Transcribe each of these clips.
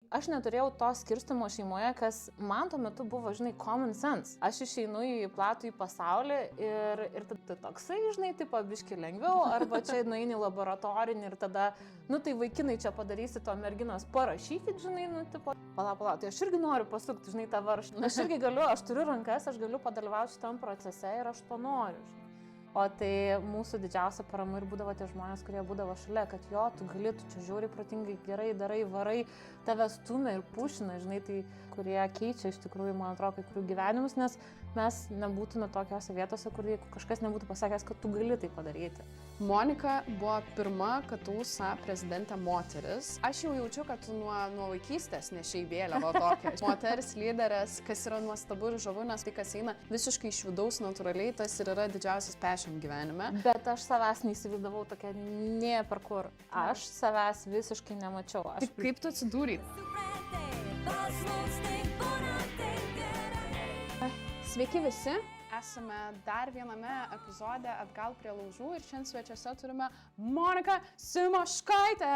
aš neturėjau to skirstumo šeimoje, kas man tuo metu buvo, žinai, common sense. Aš išeinu į platų į pasaulį ir tada toksai, žinai, tipo biški lengviau, arba čia nueini į laboratorinį ir tada, nu tai vaikinai čia padarysi to merginos, parašykit, žinai, nu tipo, pala, tai aš irgi noriu pasukti, žinai, tą varšą. Aš irgi galiu, aš turiu rankas, aš galiu padalyvauti šitam procese ir aš to noriu, žinai. O tai mūsų didžiausia parama ir būdavo tie žmonės, kurie būdavo šalia, kad jo, tu gali, tu čia žiūri protingai, gerai darai, varai, tave stumia ir pušina, žinai, tai kurie keičia iš tikrųjų, man atrodo, kai kurių gyvenimus, nes mes nebūtume tokiose vietose, kur kažkas nebūtų pasakęs, kad tu gali tai padaryti. Monika buvo pirma KTU-SA prezidentė moteris. Aš jau jaučiu, kad tu nuo vaikystės nešiai vėliavą tokią. Moteris lyderės, kas yra nuostabu ir žavu, nes tai, kas eina visiškai iš vidaus natūraliai, tas ir yra didžiausias passion gyvenime. Bet aš savęs neįsivaizdavau tokia nie per kur. Aš savęs visiškai nemačiau. Tai kaip tu atsidūrei? Sveiki visi! Esame dar viename epizode Atgal prie laužų ir šiandien svečiuose turime Moniką Simoškaitę.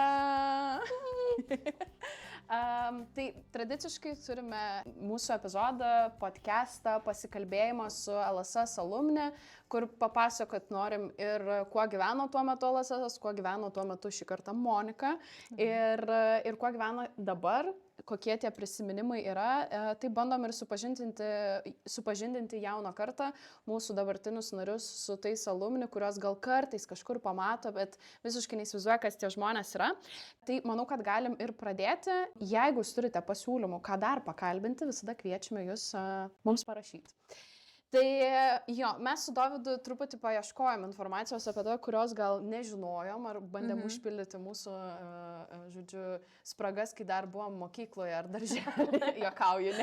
Tai tradiciškai turime mūsų epizodą, podcastą, pasikalbėjimą su LSS alumne, kur papasakot norim ir kuo gyveno tuo metu LSS, kuo gyveno tuo metu šį kartą Monika ir kuo gyvena dabar. Kokie tie prisiminimai yra, tai bandom ir supažindinti jauną kartą, mūsų dabartinius narius su tais alumni, kurios gal kartais kažkur pamato, bet visiškai neįsivaizduoja, kas tie žmonės yra. Tai manau, kad galim ir pradėti. Jeigu jūs turite pasiūlymų, ką dar pakalbinti, visada kviečiame jūs mums parašyti. Tai jo, mes su Dovydu truputį paieškojom informacijos apie tai, kurios gal nežinojom ar bandėm užpildyti mūsų, žodžiu, spragas, kai dar buvom mokykloje ar darželį, juokauju,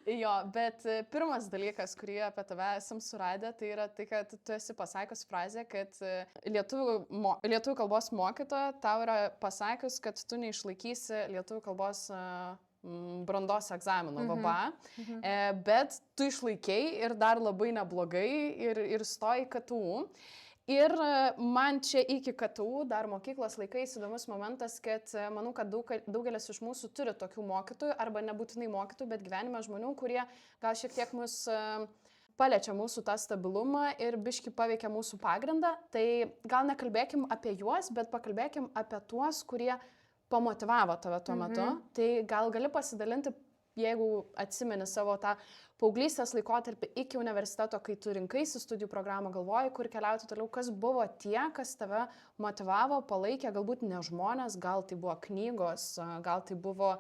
Jo, bet pirmas dalykas, kurį apie tave esam suradę, tai yra tai, kad tu esi pasakius frazę, kad lietuvių kalbos mokytoja tau yra pasakius, kad tu neišlaikysi lietuvių kalbos brandos egzamino VBA, bet tu išlaikei ir dar labai neblogai ir stoji KTU. Ir man čia iki KTU dar mokyklos laikais įdomus momentas, kad manau, kad daugelis iš mūsų turi tokių mokytojų, arba nebūtinai mokytojų, bet gyvenime žmonių, kurie gal šiek tiek mus paliečia mūsų tą stabilumą ir biški paveikia mūsų pagrindą. Tai gal nekalbėkim apie juos, bet pakalbėkim apie tuos, kurie pamotivavo tave tuo metu. Tai gal gali pasidalinti, jeigu atsimeni savo tą paauglystės laikotarpį iki universiteto, kai tu rinkaisi studijų programą, galvoji, kur keliauti toliau, kas buvo tie, kas tave motivavo, palaikė, galbūt ne žmonės, gal tai buvo knygos, gal tai buvo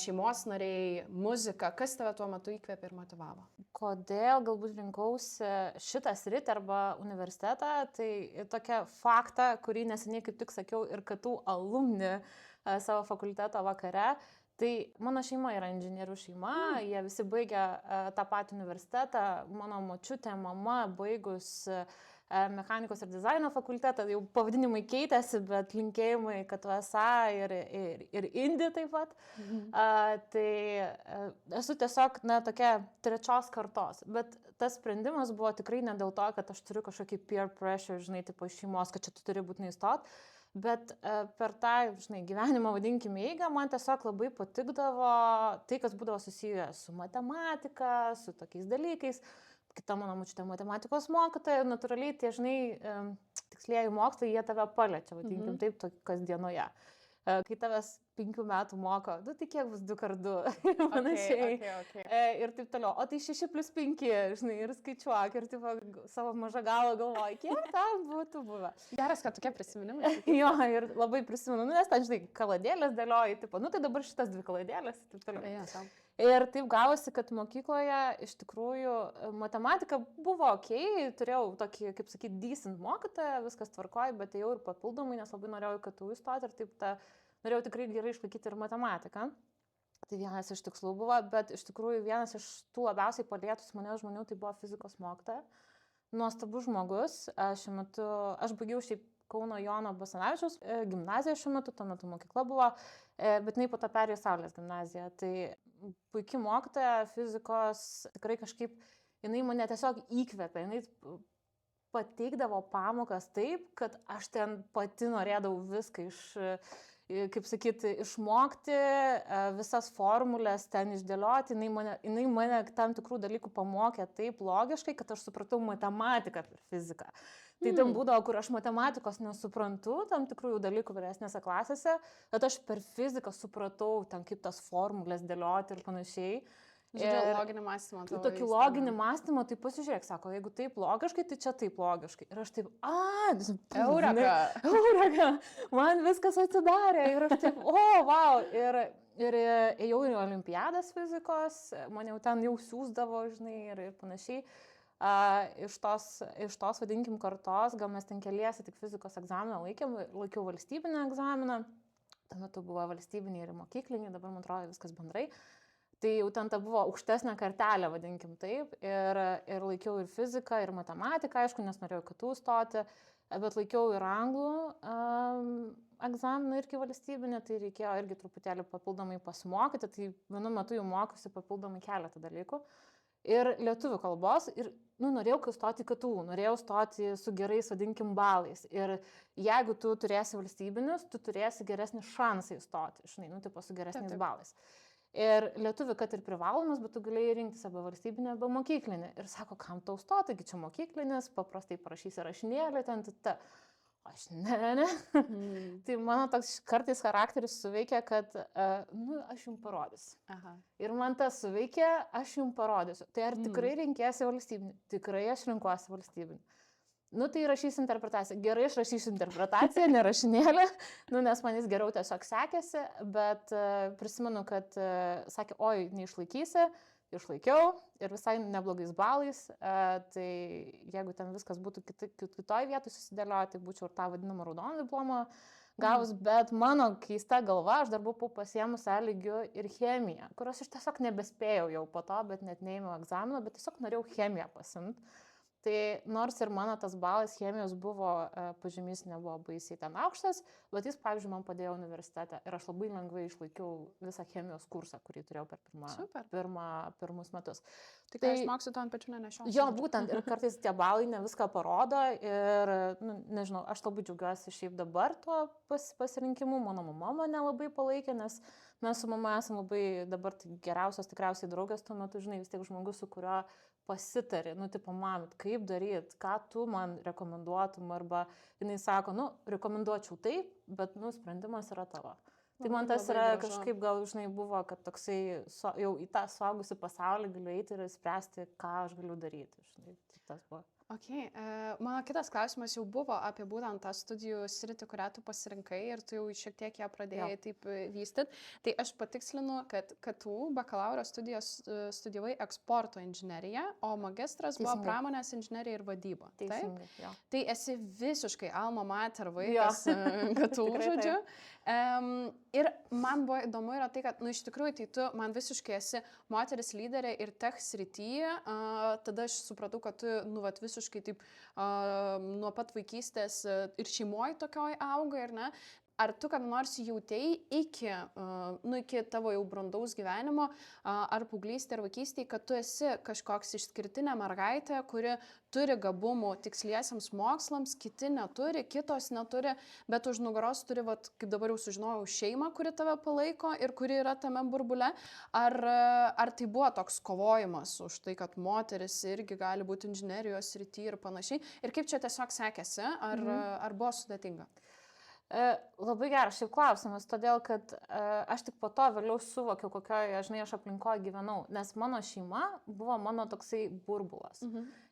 šeimos nariai, muzika, kas tave tuo metu įkvėpė ir motivavo? Kodėl galbūt rinkausi šitą sritį arba universitetą, tai tokia faktą, kurį neseniai kaip tik sakiau ir KTU alumni savo fakulteto vakare. Tai mano šeima yra inžinierių šeima, jie visi baigė tą patį universitetą, mano močiutė, mama baigus mechanikos ir dizaino fakultetą, jau pavadinimai keitėsi, bet linkėjimai KTU-SA ir Indi taip pat. Tai esu tiesiog, tokia trečios kartos, bet tas sprendimas buvo tikrai ne dėl to, kad aš turiu kažkokį peer pressure, žinai, tipo iš šeimos, kad čia tu turi būtinai stoti. Bet per tą, žinai, gyvenimą, vadinkime, eigą, man tiesiog labai patikdavo tai, kas būdavo susiję su matematika, su tokiais dalykais. Kita mano močiutė matematikos mokytoja, natūraliai tie, žinai, tikslieji mokslai, jie tave paliečia, vadinkim taip, kasdienoje. Kai tavęs 5 metų moko, tai kiek bus 2x2, panašiai. Okay. Ir taip toliau. O tai 6+5, žinai, ir skaičiuok, ir taip savo mažą galą galvoju, kiek tam būtų buvę. Geras, kad tokie prisiminimai. Jo, ir labai prisimenu, nes ten, žinai, kaladėlės dėlioji, tipo, tai dabar šitas 2 kaladėlės, ir taip toliau. Ir taip gavosi, kad mokykloje iš tikrųjų matematika buvo okei, turėjau tokį, kaip sakyti, decent mokytoją, viskas tvarkoja, bet jau ir papildomai, nes labai norėjau KTU įstoti ir taip norėjau tikrai gerai išlaikyti ir matematiką. Tai vienas iš tikslų buvo, bet iš tikrųjų vienas iš tų labiausiai palietus mane žmonių tai buvo fizikos mokytoja. Nuostabus žmogus. Šiuo metu aš baigiau šiaip Kauno Jono Basanavičiaus gimnaziją šiuo metu, tuo metu mokykla buvo, bet jinai po to perėjo Saulės gimnaziją. Tai puikiai mokytoja fizikos, tikrai kažkaip, jinai mane tiesiog įkvėpė, jinai pateikdavo pamokas taip, kad aš ten pati norėdavau viską kaip sakyti, išmokti visas formulės ten išdėlioti, jinai mane tam tikrų dalykų pamokė taip logiškai, kad aš supratau matematiką per fiziką. Tai ten būdavo, kur aš matematikos nesuprantu, tam tikrų dalykų vyresnėse klasėse, bet aš per fiziką supratau ten kaip tas formulės dėlioti ir panašiai. Žodžiu, loginį mąstymą. Tokį loginį mąstymą, tai pasižiūrėk, sako, jeigu taip logiškai, tai čia taip logiškai. Ir aš taip, Eureka, man viskas atsidarė. Ir aš taip, wow. Ir ėjau į olimpiadas fizikos, mane jau ten siųsdavo, žinai, ir panašiai. Iš tos, vadinkim, kartos, gal mes ten keliesi tik fizikos egzaminą laikiau valstybinį egzaminą. Tuo metu buvo valstybiniai ir mokykliniai, dabar man atrodo viskas bendrai. Tai jau ten ta buvo aukštesnė kartelė, vadinkim taip, ir laikiau ir fiziką, ir matematiką, aišku, nes norėjau kitų stoti, bet laikiau ir anglų egzaminą irgi valstybinį, tai reikėjo irgi truputėlį papildomai pasimokyti, tai vienu metu jau mokusi papildomai keletą dalykų. Ir lietuvių kalbos, ir norėjau stoti kitų, norėjau stoti su gerais, vadinkim, balais. Ir jeigu tu turėsi valstybinius, tu turėsi geresnį šansą įstoti, žinai, tipo su geresniais balais. Ir lietuvių, kad ir privalomas, bet tu galėjai rinktis arba valstybinį, arba mokyklinį. Ir sako, kam tau stoti, taigi čia mokyklinis, paprastai parašysi rašinėlį, ten. Aš ne. Tai mano toks kartais charakteris suveikia, kad aš jums parodysiu. Ir man tas suveikia, aš jums parodysiu. Tai ar tikrai renkėsi valstybinį? Tikrai aš renkuosi valstybinį. Tai rašysiu interpretaciją. Gerai, aš rašysiu interpretaciją, nerašinėlę, nes man jis geriau tiesiog sekėsi, bet prisimenu, kad sakė, oi, neišlaikysi, išlaikiau ir visai neblogais balais, tai jeigu ten viskas būtų kitoj vietoj susidėliojo, tai būčiau ir tą vadinamą raudoną diplomą gavus, bet mano keista galva, aš dar buvau pasiėmus lygiu ir chemiją, kurios aš tiesiog nebespėjau jau po to, bet net neėmiau egzamino, bet tiesiog norėjau chemiją pasimti. Tai nors ir mano tas balas chemijos buvo, pažymys nebuvo baisiai ten aukštas, bet jis, pavyzdžiui, man padėjo universitete ir aš labai lengvai išlaikiau visą chemijos kursą, kurį turėjau per pirmus metus. Tai išmoksiu to ant pečių nenešioti. Jo, būtent, ir kartais tie balai ne viską parodo ir, nežinau, aš labai džiaugiuosi šiaip dabar tuo pasirinkimu, mano mama mane labai palaikė, nes mes su mama esame labai dabar geriausios tikriausiai draugės tuo metu, žinai, vis tiek žmogus, su kurio pasitari, tipo, mamit, kaip daryt, ką tu man rekomenduotum, arba jinai sako, rekomenduočiau taip, bet, sprendimas yra tavo. Tai man tas yra kažkaip gal, žinai, buvo, kad toksai jau į tą suaugusių pasaulį galiu eiti ir spręsti, ką aš galiu daryti, žinai, tas buvo. Mano kitas klausimas jau buvo apie būtent tą studijų sritį, kurią tu pasirinkai ir tu jau šiek tiek ją pradėjai taip vystyti. Tai aš patikslinu, kad tu bakalauro studijavai eksporto inžineriją, o magistras buvo pramonės inžinerija ir vadyba. Teisingai, jo. Tai esi visiškai alma mater vaikas, kad tu, žodžiu. Ir man buvo įdomu yra tai, kad, iš tikrųjų, tai tu man visiškai esi moteris lyderė ir tech srityje, tada aš supratau, kad tu, visiškai taip nuo pat vaikystės ir šeimoje tokioj auga, ir ne? Ar tu kada nors jautei iki tavo jau brandaus gyvenimo, ar paauglystėje, ar vaikystėje, kad tu esi kažkoks išskirtinė mergaitė, kuri turi gabumų tiksliesiams mokslams, kiti neturi, kitos neturi, bet už nugaros turi, kaip dabar jau sužinojau, šeimą, kuri tave palaiko ir kuri yra tame burbule? Ar tai buvo toks kovojimas už tai, kad moteris irgi gali būti inžinerijos srity ir panašiai? Ir kaip čia tiesiog sekėsi? Ar buvo sudėtinga? Labai geras šiaip klausimas, todėl kad aš tik po to vėliau suvokiau, kokioje, žinai, aš aplinkoje gyvenau, nes mano šeima buvo mano toksai burbulas.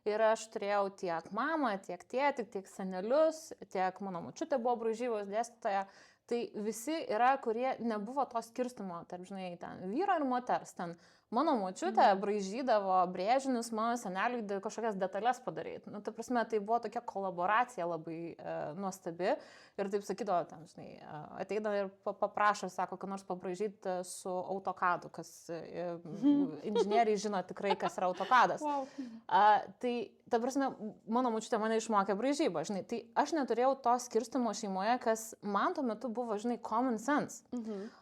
Ir aš turėjau tiek mamą, tiek tėtį, tiek senelius, tiek mano močiutė buvo braižybos dėstytoja. Tai visi yra, kurie nebuvo to skirstumo tarp, žinai, ten vyro ir moters. Ten mano močiutė braižydavo brėžinius, mano seneliui kažkokias detalės padaryti. Ta prasme, tai buvo tokia kolaboracija labai nuostabi. Ir taip sakydavo, ten, žinai, ateidavo ir paprašo, sako, kad nors pabraižyti su AutoCAD'u, kas inžinieriai žino tikrai, kas yra AutoCAD'as. Wow. Tai, ta prasme, mano močiutė mane išmokė braižybą, žinai. Tai aš neturėjau to skirstimo šeimoje, kas man tuo metu buvo, žinai, common sense.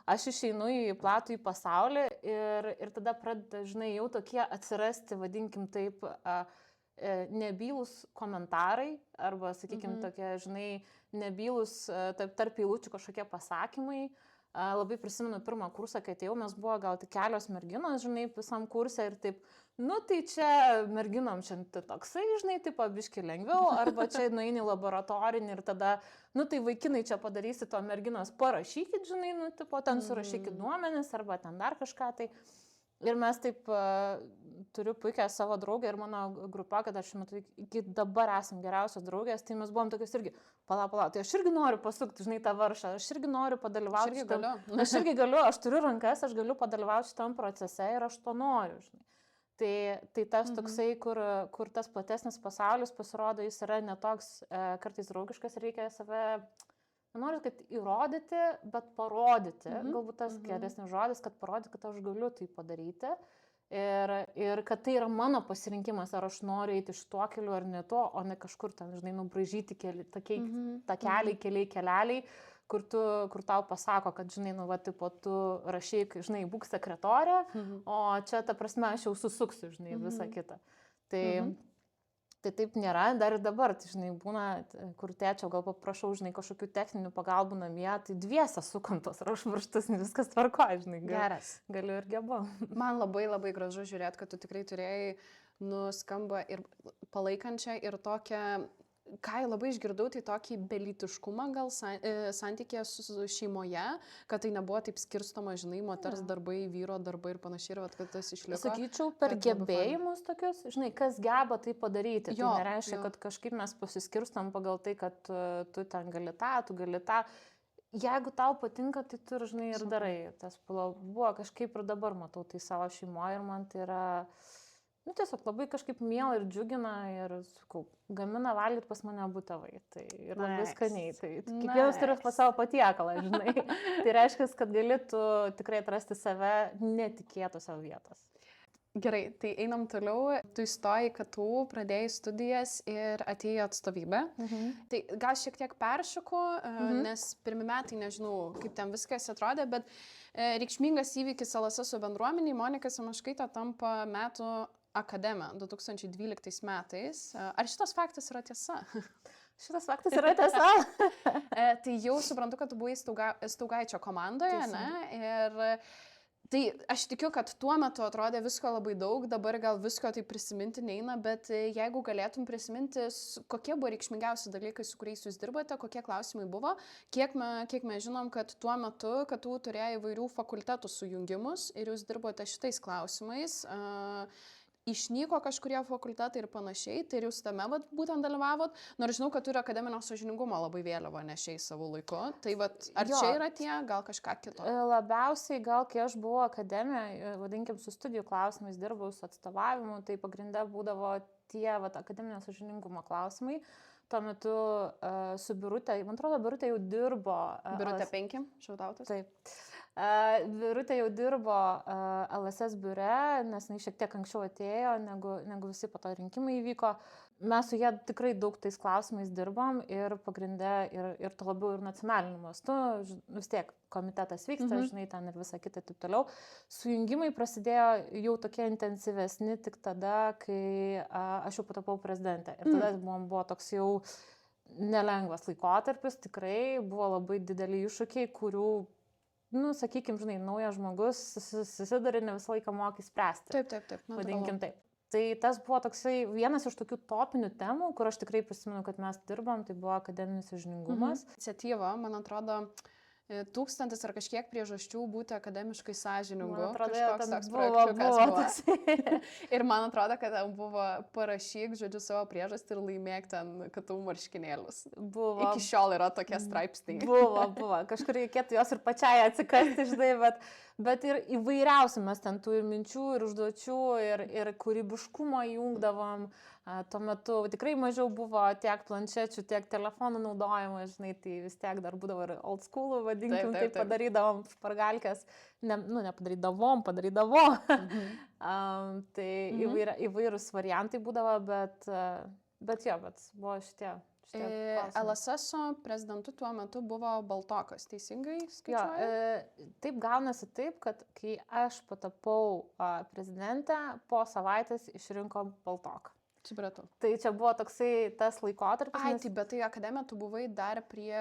Aš išeinu į platų į pasaulį ir tada pradeda, žinai, jau tokie atsirasti, vadinkim taip, nebylus komentarai arba, sakykime, tokie, žinai, nebylus tarp eilučių kažkokie pasakymai. Labai prisimenu pirmą kursą, kai atėjau, mes buvo gal tik kelios merginos, žinai, visam kursė ir taip, nu tai čia merginom čia toksai, žinai, taip biški lengviau, arba čia nueini laboratorinį ir tada, nu tai vaikinai čia padarysi to merginos, parašykit, žinai, nu tipo ten surašykit duomenis arba ten dar kažką tai. Ir mes taip, turiu puikią savo draugę ir mano grupą, kad aš šiuo metu iki dabar esam geriausios draugės, tai mes buvom tokios irgi, pala, tai aš irgi noriu pasukti, žinai, tą varšą, aš irgi noriu padalyvauti. Aš irgi galiu, aš turiu rankas, aš galiu padalyvauti šitam procese ir aš to noriu, žinai. Tai tas toksai, kur tas platesnis pasaulis pasirodo, jis yra netoks kartais draugiškas, reikia save... Noriu, kad įrodyti, bet parodyti, galbūt tas geresnis žodis, kad parodyti, kad aš galiu tai padaryti ir kad tai yra mano pasirinkimas, ar aš noriu eiti šituo keliu ar ne to, o ne kažkur ten, žinai, nubraižyti takeliai, keliai, keleliai, kur tau pasako, kad, žinai, nu, va, tipo, tu rašyk, žinai, būk sekretorė, o čia, ta prasme, aš jau susuksiu, žinai, visą kitą. Tai taip nėra, dar ir dabar, tai, žinai, būna, kur tėčio, gal paprašau, žinai, kažkokių techninių pagalbų namie, tai dviese sukam tos rašmarštus, viskas tvarko, žinai, geras. Galiu ir gebu. Man labai labai gražu žiūrėti, kad tu tikrai turėjai nuskamba ir palaikančią ir tokią, ką labai išgirdau, tai tokį belytiškumą gal santykėje su šeimoje, kad tai nebuvo taip skirstoma, žinai, moters darbai, vyro darbai ir panašiai, ir kad tas išliko. Sakyčiau, per gebėjimus tokius, žinai, kas geba tai padaryti. Tai nereiškia, kad kažkaip mes pasiskirstam pagal tai, kad tu ten gali tą, tu gali tą. Jeigu tau patinka, tai tu, žinai, ir darai. Tas buvo kažkaip ir dabar matau tai savo šeimoje ir man tai yra... Nu, tiesiog labai kažkaip miela ir džiugina ir, sakau, gamina valgyti pas mane abu tėvai. Tai ir labai skaniai. Tai kiekvienas turi pas savo patiekalą, žinai. Tai reiškia, kad gali tu tikrai atrasti save netikėtose vietos. Gerai, tai einam toliau. Tu įstojai KTU, pradėjai studijas ir atėjai atstovybę. Tai gal šiek tiek peršoku, nes pirmi metai, nežinau, kaip ten viskas atrodė, bet reikšmingas įvykis LSS bendruomeniai, Monika Simaškaitė tampa metų akademė 2012 metais. Ar šitas faktas yra tiesa? Šitas faktas yra tiesa. Tai jau suprantu, kad tu buvai Staugaičio komandoje, ne? Ir tai aš tikiu, kad tuo metu atrodė visko labai daug, dabar gal visko tai prisiminti neina, bet jeigu galėtum prisiminti, kokie buvo reikšmingiausi dalykai, su kuriais jūs dirbate, kokie klausimai buvo, kiek mes žinom, kad tuo metu, kad tu turėjai įvairių fakultetų sujungimus ir jūs dirbote šitais klausimais, išnyko kažkurie fakultetai ir panašiai, tai ir jūs tame būtent dalyvavot, nors žinau, kad turi akademinio sąžiningumo labai vėliavą nešiai savo laiku, tai ar čia yra tie, gal kažką kito? Labiausiai gal, kai aš buvau akademijoje, vadinkim, su studijų klausimais dirbau su atstovavimu, tai pagrinde būdavo tie akademinio sąžiningumo klausimai. Tuo metu su Birutė, man atrodo, Birutė jau dirbo. Birutė 5, šautautas? Taip. Birutė jau dirbo LSS biure, nes jis šiek tiek anksčiau atėjo, negu visi po to rinkimai įvyko. Mes su jie tikrai daug tais klausimais dirbom ir pagrinde ir to labiau ir nacionaliniu mastu, vis tiek komitetas vyksta, žinai, ten ir visa kita taip toliau. Sujungimai prasidėjo jau tokie intensyvesni tik tada, kai aš jau patapau prezidentė. Ir tada buvo toks jau nelengvas laikotarpis, tikrai buvo labai dideli iššūkiai, kurių, nu, sakykime, žinai, naujas žmogus susiduria, ne visą laiką moki spręsti. Taip. Vadinkim taip. Tai tas buvo toksai vienas iš tokių topinių temų, kur aš tikrai prisimenu, kad mes dirbom, tai buvo akademinis sąžiningumas. Iniciatyva, man atrodo, 1000 ar kažkiek priežasčių būti akademiškai sąžiningu. Man atrodo, kažkoks toks toks buvo. Ir man atrodo, kad ten buvo parašyk, žodžiu, savo priežastį ir laimėk ten KTU marškinėlius. Buvo. Iki šiol yra tokie straipsniai. Buvo. Kažkur reikėtų jos ir pačiai atsikasti, žinai, bet ir įvairiausių mes ten tų ir minčių, ir užduočių, ir kūrybiškumo įjungdavom. Tuo metu tikrai mažiau buvo tiek planšečių, tiek telefonų naudojimo, žinai, tai vis tiek dar būdavo ir old school, vadinkim, taip padarydavom špargalkės, nepadarydavom. Tai įvairūs variantai būdavo, bet buvo šitie. LSS prezidentu tuo metu buvo Baltokas, teisingai skaičiuoju? Taip gaunasi taip, kad kai aš patapau prezidentę, po savaitės išrinko Baltoką. Supratau. Tai čia buvo toksai tas laikotarpis. Ai, tai bet tai akademija tu buvai dar prie...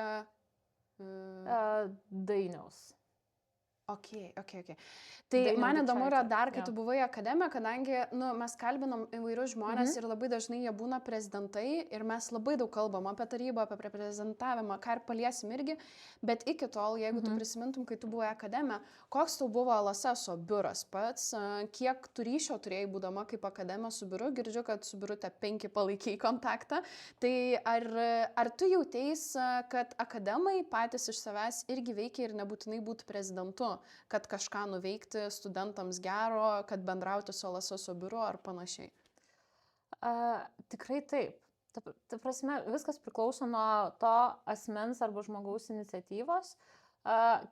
Dainiaus. Ok. Tai Dainių man įdomu yra Dičaitė, dar, kai jo. tu buvai akademija, kadangi mes kalbinom įvairius žmonės ir labai dažnai jie būna prezidentai ir mes labai daug kalbam apie tarybą, apie reprezentavimą, ką ir paliesim irgi, bet iki tol, jeigu tu prisimintum, kai tu buvai akademija, koks tau buvo LSSO biuras pats, kiek tu ryšio turėjai būdama kaip akademija su biuru, girdžiu, kad su biuru te 5 palaikiai kontaktą, tai ar tu jauteis, kad akademai patys iš savęs irgi veikia ir nebūtinai būti prezidentu, kad kažką nuveikti studentams gero, kad bendrauti su LSSO biuru ar panašiai? Tikrai taip. Ta prasme, viskas priklauso nuo to asmens arba žmogaus iniciatyvos,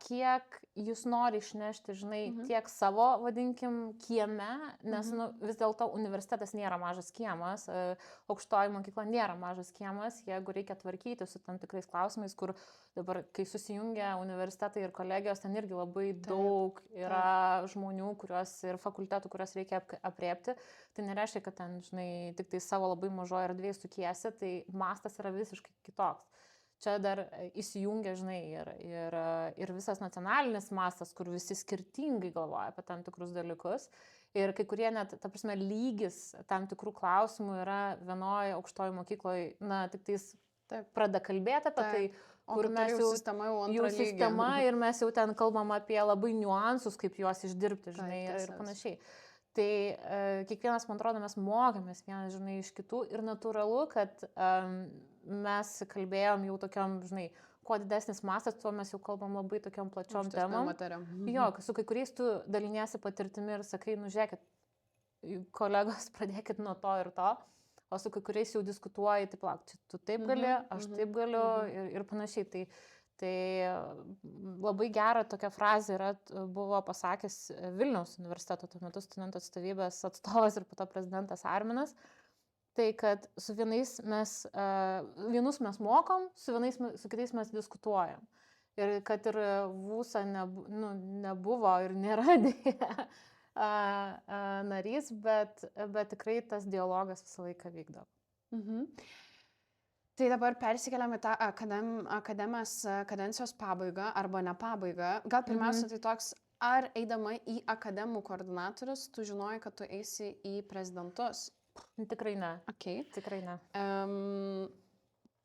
kiek jis nori išnešti, žinai, tiek savo, vadinkim, kieme, nes vis dėlto universitetas nėra mažas kiemas, aukštoji mokykla nėra mažas kiemas, jeigu reikia tvarkyti su tam tikrais klausimais, kur dabar, kai susijungia universitetai ir kolegijos, ten irgi labai daug yra žmonių, ir fakultetų, kuriuos reikia apriepti, tai nereiškia, kad ten, žinai, tik tai savo labai mažoje erdvėje sukiesi, tai mastas yra visiškai kitoks. Čia dar įsijungia, žinai, ir visas nacionalinis mastas, kur visi skirtingai galvoja apie tam tikrus dalykus. Ir kai kurie net, ta prasme, lygis tam tikrų klausimų yra vienoje aukštoje mokykloje, tik tais pradeda kalbėti apie tai, kur mes jau sistema ir mes jau ten kalbam apie labai niuansus, kaip juos išdirbti, žinai, ir panašiai. Tai kiekvienas, man atrodo, mes mokėmės vienas, žinai, iš kitų ir natūralu, kad mes kalbėjom jau tokiam, žinai, kuo didesnis mastas, tuo mes jau kalbam labai tokiam plačiom temom. Jo, su kai kuriais tu daliniesi patirtimi ir sakai, nu žiūrėkit, kolegos, pradėkit nuo to ir to, o su kai kuriais jau diskutuoji, taip, tu taip gali, aš taip galiu ir panašiai. Tai labai gera tokia frazė buvo pasakęs Vilniaus universiteto tuo metu studentų atstovybės atstovas ir po to prezidentas Arminas. Tai kad su vienus mes mokom, su kitais mes diskutuojam. Ir kad ir VUSA nebuvo ir nėra dėja narys, bet tikrai tas dialogas visą laiką vykdavo. Tai dabar persikeliam į tą akademijos kadencijos pabaigą arba ne pabaigą. Gal pirmiausia, tai toks, ar eidama į akademų koordinatorius, tu žinojai, kad tu eisi į prezidentus? Tikrai ne. Okay. Tikrai ne.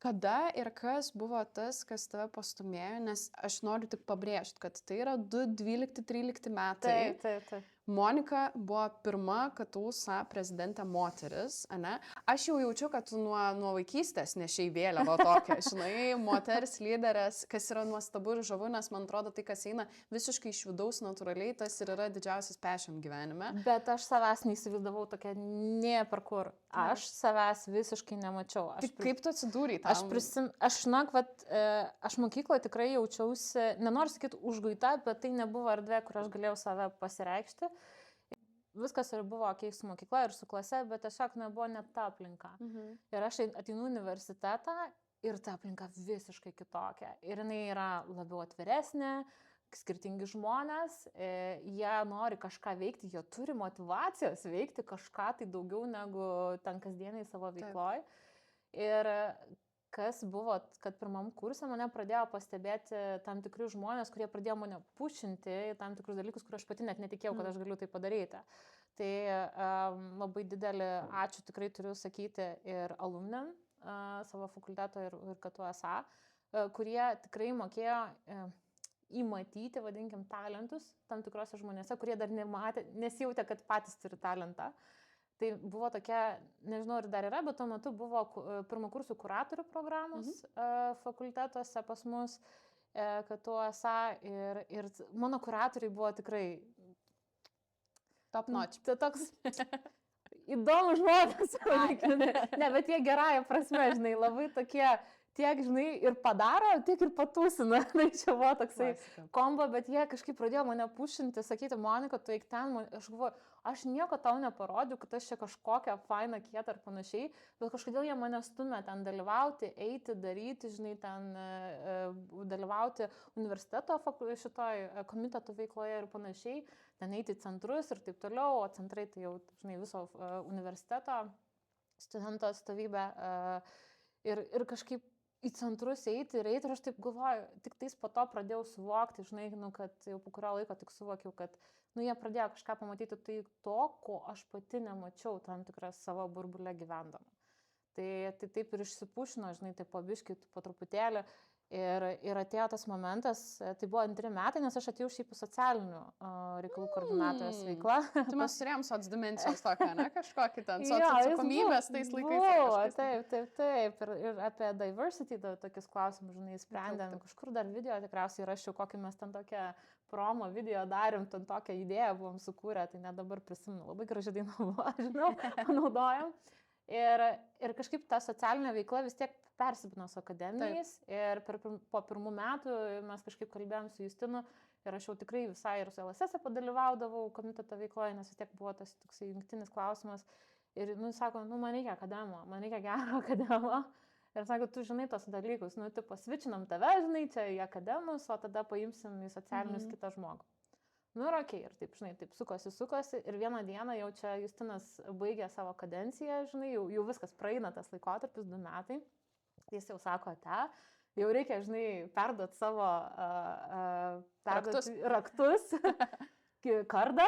Kada ir kas buvo tas, kas tave pastumėjo, nes aš noriu tik pabrėžti, kad tai yra 2012-2013 metai. Taip. Monika buvo pirma KTU-SA prezidentė moteris, ane? Aš jau jaučiu, kad tu nuo vaikystės nešiai vėliavą tokią, žinai, moters lyderės, kas yra nuostabu ir žavu, nes man atrodo, tai, kas eina visiškai iš vidaus natūraliai, tas ir yra didžiausias passion gyvenime. Bet aš savęs neįsivaizdavau tokia nie per kur. Aš savęs visiškai nemačiau. Kaip tu atsidūrei tam? Aš žinok, aš mokykloje tikrai jaučiausi, nenoriu sakyti užguita, bet tai nebuvo erdvė, kur aš galėjau save pasireikšti. Viskas ir buvo su mokykla ir su klase, bet tiesiog nebuvo net ta aplinka. Ir aš ateinu universitetą ir ta aplinka visiškai kitokia. Ir jinai yra labiau atviresnė, skirtingi žmonės, jie nori kažką veikti, jie turi motivacijos veikti kažką tai daugiau negu ten kasdieniai savo veikloj. Ir kas buvo, kad pirmam kurse mane pradėjo pastebėti tam tikri žmonės, kurie pradėjo mane pušinti į tam tikrus dalykus, kur aš pati net netikėjau, kad aš galiu tai padaryti. Tai labai didelį ačiū tikrai turiu sakyti ir alumniam savo fakulteto ir KTU-SA, kurie tikrai mokėjo įmatyti, vadinkim, talentus tam tikrose žmonėse, kurie dar nesijautė, kad patys turi talentą. Tai buvo tokia, nežinau, ir dar yra, bet tuo metu buvo pirmakursų kuratorių programos fakultetuose pas mus, KTU-SA ir mano kuratoriai buvo tikrai top notch. Tai toks įdomus žmonės. Ne, bet jie gerąją prasme, žinai, labai tokie, tiek, žinai, ir padaro, tiek ir patūsina. Tai čia buvo toksai kombo, bet jie kažkaip pradėjo mane pušinti, sakyti, Monika, tu eik ten, aš galvoju, aš nieko tau neparodžiu, kad aš čia kažkokią fainą kietą ar panašiai, bet kažkodėl jie mane stumia ten dalyvauti, eiti, daryti, žinai, ten dalyvauti universiteto šitoj komiteto veikloje ir panašiai, ten eiti į centrus ir taip toliau, o centrai tai jau, žinai, viso universiteto studento atstovybę ir kažkaip į centrus eiti ir aš taip galvoju, tik tais po to pradėjau suvokti, žinai, nu, kad jau po kurio laiko tik suvokiau, kad jie pradėjo kažką pamatyti tai to, ko aš pati nemačiau tam tikrą savo burbulę gyvendama. Tai taip ir išsipušino, žinai, tai po biškį, po truputėlį. Ir atėjo tas momentas, tai buvo 2 metai, nes aš atėjau šiaip į socialinių reikalų koordinatorės veiklą. Tai mes turėjom soc dimensijos tokią, ne, kažkokį ten soc atsakomybės tais laikais. Buvo, taip. Ir apie diversity tokius klausimus, žinai, sprendėm. Kažkur dar video tikriausiai rašiau, kokį mes ten tokią promo video darėm, ten tokią idėją buvom sukūrę, tai net dabar prisimenu, labai graži daina buvo, žinau, panaudojom. Ir kažkaip ta socialinė veikla vis tiek persipino su akademijais. Ir po 1 metų mes kažkaip kalbėjom su Justinu ir aš jau tikrai visai ir su LSS padalyvaudavau komiteto veikloje, nes vis tiek buvo tas toksai jungtinis klausimas. Ir, sako, man reikia akademo, man reikia gero akademo. Ir sako, tu žinai tos dalykus, tipo, svičinam tave, žinai, čia į akademus, o tada paimsim į socialinius kitą žmogų. Ir okei, ir taip, žinai, taip sukosi ir vieną dieną jau čia Justinas baigė savo kadenciją, žinai, jau viskas praeina tas laikotarpis 2 metai, jis jau sako, jau reikia, žinai, perduot savo raktus, kardą,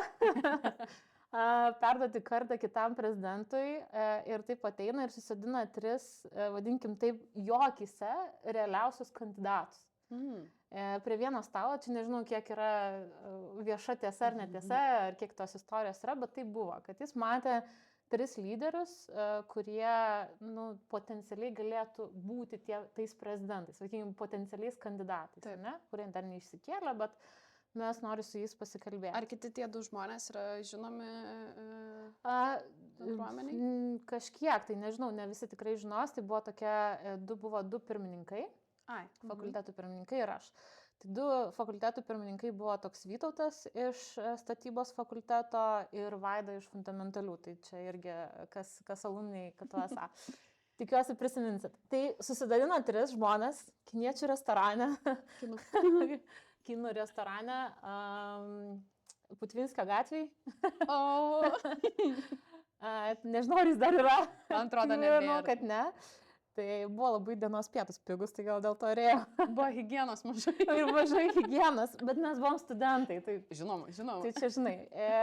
perduoti kardą kitam prezidentui ir taip ateina ir susidina 3, vadinkim taip, jo akyse realiausius kandidatus. Prie vieno stalo, čia nežinau, kiek yra vieša tiesa ar netiesa, ar kiek tos istorijos yra, bet tai buvo, kad jis matė 3 lyderius, kurie potencialiai galėtų būti tais prezidentais, sakykime, potencialiais kandidatais, ne? Kurie dar neišsikėlė, bet mes noriu su jais pasikalbėti. Ar kiti tie 2 žmonės yra žinomi bendruomeniai? Kažkiek, tai nežinau, ne visi tikrai žinos, tai buvo buvo 2 pirmininkai. Fakultetų pirmininkai ir aš. Tai 2 fakultetų pirmininkai buvo toks Vytautas iš statybos fakulteto ir Vaida iš fundamentalių. Tai čia irgi kas alumniai, kad tu esa. Tikiuosi prisiminsit. Tai susidalino 3 žmonės kiniečių restorane. Kinų restorane. Putvinskio gatvėj. Nežinau, ar jis dar yra. Man atrodo, nebėra. Kad ne. Tai buvo labai dienos pietus pigus, tai gal dėl to rėjo. Buvo higienos mažai. Ir mažai higienos, bet mes buvom studentai. Tai, žinoma. Tai čia, žinai,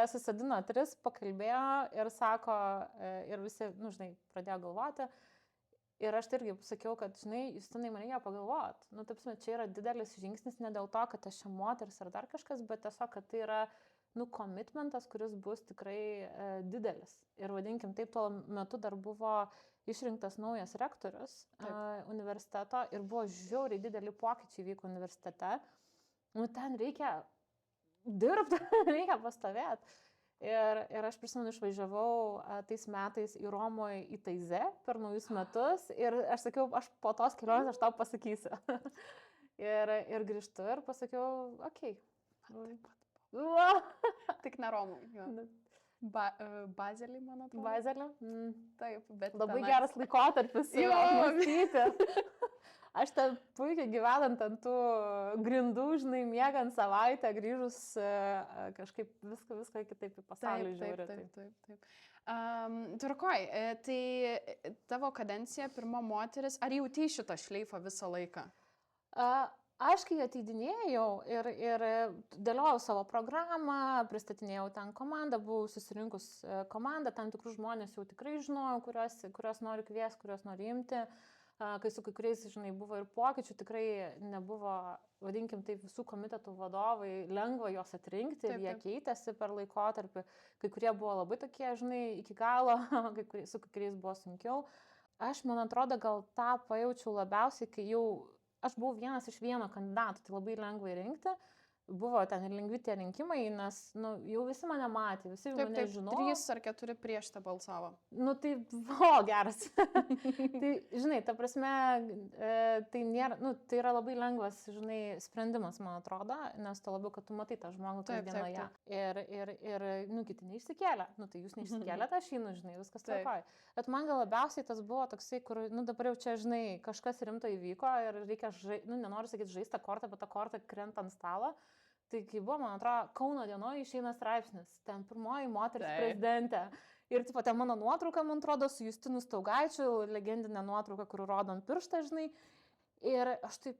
susidino 3, pakalbėjo ir sako, ir visi, žinai, pradėjo galvoti. Ir aš tai irgi sakiau, kad, žinai, Justinai, man reikia pagalvoti. Taip, čia yra didelis žingsnis ne dėl to, kad aš čia moteris ar dar kažkas, bet tiesiog, kad tai yra komitmentas, kuris bus tikrai didelis. Ir vadinkim, taip, tuo metu dar buvo išrinktas naujas rektorius universiteto ir buvo žiauriai dideli pokyčiai vyko universitete. Ten reikia dirbti, reikia pastovėti. Ir aš prisimenu, išvažiavau tais metais į Romoje į Taizę per naujus metus ir aš sakiau, aš po tos kelionės aš tau pasakysiu. ir grįžtu ir pasakiau, okei. Tik ne Romų. Bazelį, man atrodo. Bazelį? Taip, bet labai geras laikotarpis apmąstyti. Aš ten puikiai gyvenant ant tų grindų, žinai, miegant savaitę, grįžus kažkaip viską kitaip į pasaulį žiūri. Taip. Tvarkoj, tai tavo kadencija, 1 moteris, ar jautei šitą šleifą visą laiką? Aš kai ateidinėjau ir dėliojau savo programą, pristatinėjau ten komandą, buvau susirinkus komandą, tam tikrus žmonės jau tikrai žinojau, kuriuos noriu kviesti, kuriuos noriu imti. Kai su kai kuriais, žinai, buvo ir pokyčių, tikrai nebuvo, vadinkim taip, visų komitetų vadovai, lengva juos atrinkti ir jie keitėsi per laikotarpį. Kai kurie buvo labai tokie, žinai, iki galo, su kai kuriais buvo sunkiau. Aš, man atrodo, gal tą pajaučiau labiausiai, kai jau aš buvau vienas iš vieno kandidato, tai labai lengvai rinkti. Buvo ten ir lengvi tie rinkimai, nes jau visi mane matė, visi mane žinojo. 3 ar 4 prieš tą balsavo. Tai geras. Tai, žinai, ta prasme, tai nėra, tai yra labai lengvas, žinai, sprendimas, man atrodo, nes to labiau, kad tu matai tą žmogų kasdienoje. Ir kiti neišsikėlė. Tai jūs neišsikėlėte, aš einu, žinai, viskas tvarkoja. Bet man gal labiausiai tas buvo toksai, kur, dabar jau čia, žinai, kažkas rimto įvyko ir reikia, nenoriu sakyti žaisti tą kortą, bet ta korta krenta ant stalo. Tai kai buvo, man atrodo, Kauno dienoje išeina straipsnis, ten pirmoji moteris Taip. prezidentė. Ir tipo, ten mano nuotrauka, man atrodo, su Justinu Staugaičiu, legendinė nuotrauka, kur rodom pirštą, žinai. Ir aš taip,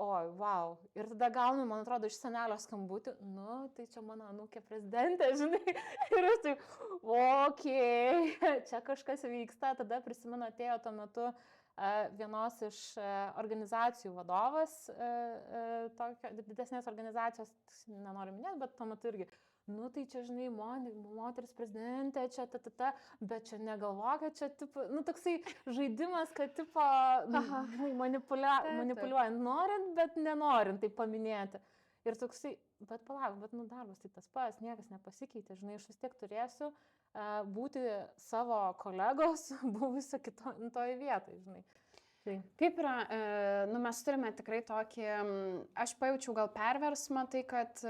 oi, wow. Ir tada gaunu, man atrodo, iš senelio skambutį, nu, tai čia mano anūkė prezidentė, žinai. Ir aš taip, okei, čia kažkas vyksta. Tada prisimenu, atėjo tuo metu vienos iš organizacijų vadovas, tokio didesnės organizacijos, nenoriu minėti, bet tuo metu irgi, nu tai čia, žinai, moteris prezidentė, čia bet čia negalvoja, čia, tipo, nu toksai žaidimas, kad, tipo, manipuliuojant norint, bet nenorint tai paminėti. Ir toksai, bet palauk, bet, nu, darbas tai tas pats, niekas nepasikeitė, žinai, aš vis tiek turėsiu būti savo kolegos buvusio toje vietoje, žinai. Tai. Kaip yra, nu mes turime tikrai tokį, aš pajaučiau gal perversmą, tai kad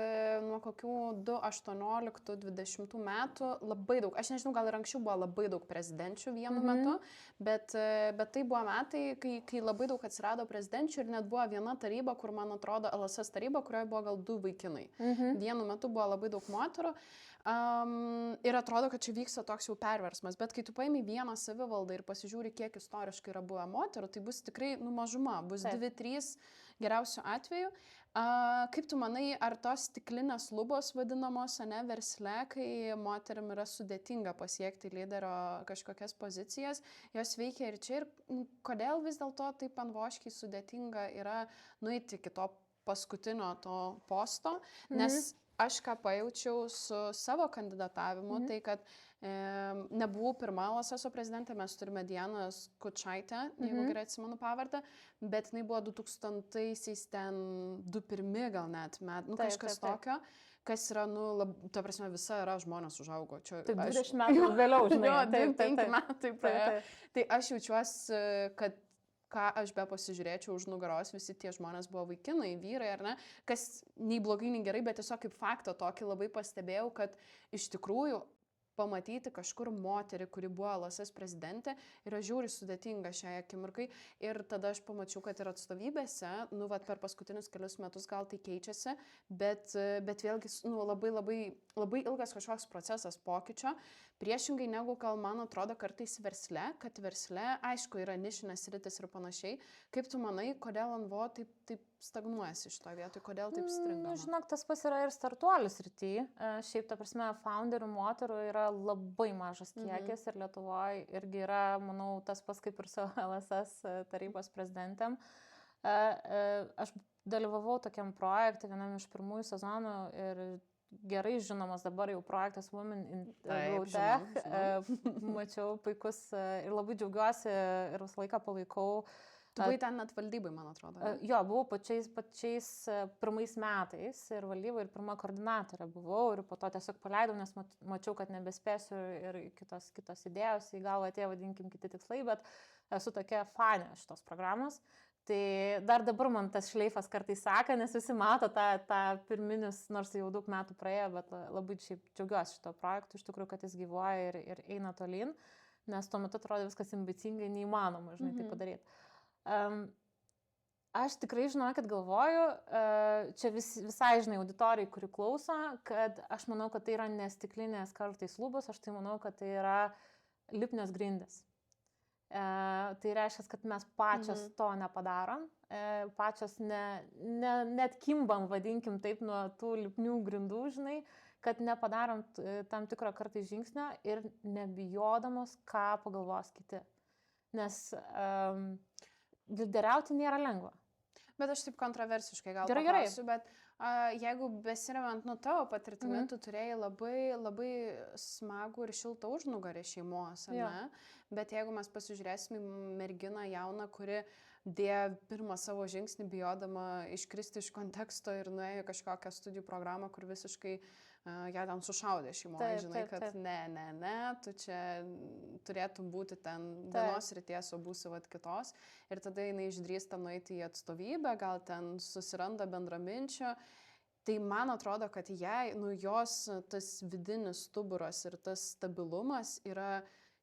nuo kokių 2018-2020 metų labai daug, aš nežinau, gal ir anksčiau buvo labai daug prezidenčių vienu metu, bet tai buvo metai, kai labai daug atsirado prezidenčių ir net buvo viena taryba, kur man atrodo LSS taryba, kurioje buvo gal 2 vaikinai. Vienu metu buvo labai daug moterų. Ir atrodo, kad čia vyksta toks jau perversmas, bet kai tu paimi vieną savivaldą ir pasižiūri, kiek istoriškai yra buvę moterų, tai bus tikrai mažuma, bus 2-3 geriausiu atveju. Kaip tu manai, ar tos stiklinės lubos vadinamos, ne, versle, kai moterim yra sudėtinga pasiekti lyderio kažkokias pozicijas, jos veikia ir čia, ir kodėl vis dėlto taip anvoškiai sudėtinga yra nueiti iki to paskutinio to posto, nes aš ką pajaučiau su savo kandidatavimu, tai kad nebuvau pirma LSS prezidentė, mes turime Dianą Skučaitę, jeigu gerai atsimenu pavardę, bet jinai buvo 2000-aisiais ten 21 gal net metų, nu kažkas tokio, kas yra, nu, ta prasme, visa yra žmonės užaugo. Čia, taip, 20 metų vėliau, žinai. Jo, 5 metai praėjo. Tai aš jaučiuosi, kad ką aš be pasižiūrėčiau už nugaros, visi tie žmonės buvo vaikinai, vyrai, ar ne, kas nei blogai, nei gerai, bet tiesiog kaip faktą tokį labai pastebėjau, kad iš tikrųjų pamatyti kažkur moterį, kuri buvo LSS prezidentė, yra žiauriai sudėtinga šiai akimirkai. Ir tada aš pamačiau, kad ir atstovybėse, nu, vat, per paskutinius kelius metus gal tai keičiasi, bet vėlgi, nu, labai ilgas kažkoks procesas pokyčio. Priešingai negu, gal man atrodo, kartais versle, kad versle, aišku, yra nišinės sritis ir panašiai. Kaip tu manai, kodėl NVO taip stagnuojasi šitoje vietoje, kodėl taip stringama? Žinok, tas pas yra ir startuolių srityje. Šiaip, ta prasme, founderių moterų yra labai mažas kiekis ir Lietuvoje irgi yra, manau, tas pas kaip ir su LSS tarybos prezidentėm. Aš dalyvavau tokiam projekte, vienam iš pirmųjų sezonų ir gerai žinomas dabar jau projektas Women in Tech. Mačiau puikus ir labai džiaugiuosi ir visą laiką palaikau. Tu buvai ten net valdybai, man atrodo. Jo, buvau pačiais pirmais metais ir valdybai ir pirma koordinatorė buvau ir po to tiesiog paleidau, nes mačiau, kad nebespėsiu ir kitos idėjos į galvą atėjo, vadinkim, kiti tikslai, bet esu tokia fanė šitos programos. Tai dar dabar man tas šleifas kartais seka, nes visi mato tą pirminius, nors jau daug metų praėjo, bet labai šiaip džiaugiuosi šito projektu, iš tikrųjų, kad jis gyvuoja ir eina tolyn, nes tuo metu atrodo viskas ambicingai neįmanoma, žinai, tai padaryti. Aš tikrai žinau, kad galvoju, čia visai, žinai, auditorijai, kuri klauso, kad aš manau, kad tai yra nestiklinės kartais lubos, aš tai manau, kad tai yra lipnios grindys. Tai reiškia, kad mes pačios to nepadarom, pačios net kimbam, vadinkim taip, nuo tų lipnių grindų, žinai, kad nepadarom tam tikro kartais žingsnio ir nebijodamos, ką pagalvos kiti. Nes lyderiauti nėra lengva. Bet aš taip kontroversiškai gal paklausiu, bet jeigu besiremiant nuo tavo patirtimi, tu turėjai labai smagų ir šiltą užnugarį šeimos, ne? Bet jeigu mes pasižiūrėsime merginą jauną, kuri dėjo pirmą savo žingsnį bijodama iškristi iš konteksto ir nuėjo kažkokią studijų programą, kur visiškai ją ten sušaudė šeimoje, žinai, kad ne, tu čia turėtum būti ten vienos ryties, o būsi vat kitos. Ir tada jinai išdrįsta nueiti į atstovybę, gal ten susiranda bendraminčio. Tai man atrodo, kad jai, jos tas vidinis stuburas ir tas stabilumas yra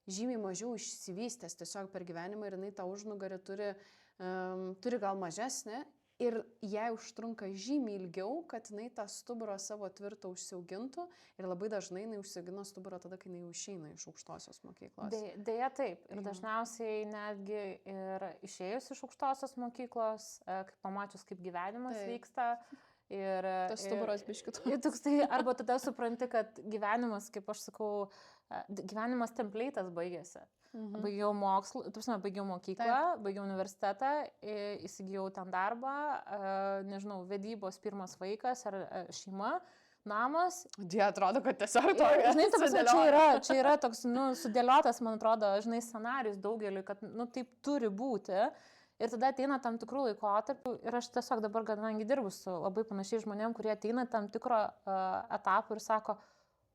žymiai mažiau išsivystęs tiesiog per gyvenimą ir jinai tą užnugarį turi gal mažesnį. Ir jai užtrunka žymiai ilgiau, kad jinai tą stuburą savo tvirtą užsiaugintų ir labai dažnai jinai užsiaugino stuburą tada, kai jinai jau išeina iš aukštosios mokyklos. Deja taip. Ir Jo. dažniausiai netgi ir išėjus iš aukštosios mokyklos, kaip pamačius, kaip gyvenimas Taip. vyksta. Ir, Tas stuburas biškitų. ir toks tai, arba tada supranti, kad gyvenimas, kaip aš sakau, gyvenimas templeitas baigėsi. Baigiau mokslą, baigiau mokyklą, baigiau universitetą, įsigijau ten darbą, nežinau, vedybos pirmas vaikas ar šeima, namas. Die atrodo, kad tiesiog to. Žinai, čia yra toks, sudėliotas, man atrodo, žinai, scenarijus daugeliui, kad, taip turi būti. Ir tada ateina tam tikrų laikotarpių ir aš tiesiog dabar, kadangi dirbu su labai panašiai žmonėm, kurie ateina tam tikro etapų ir sako,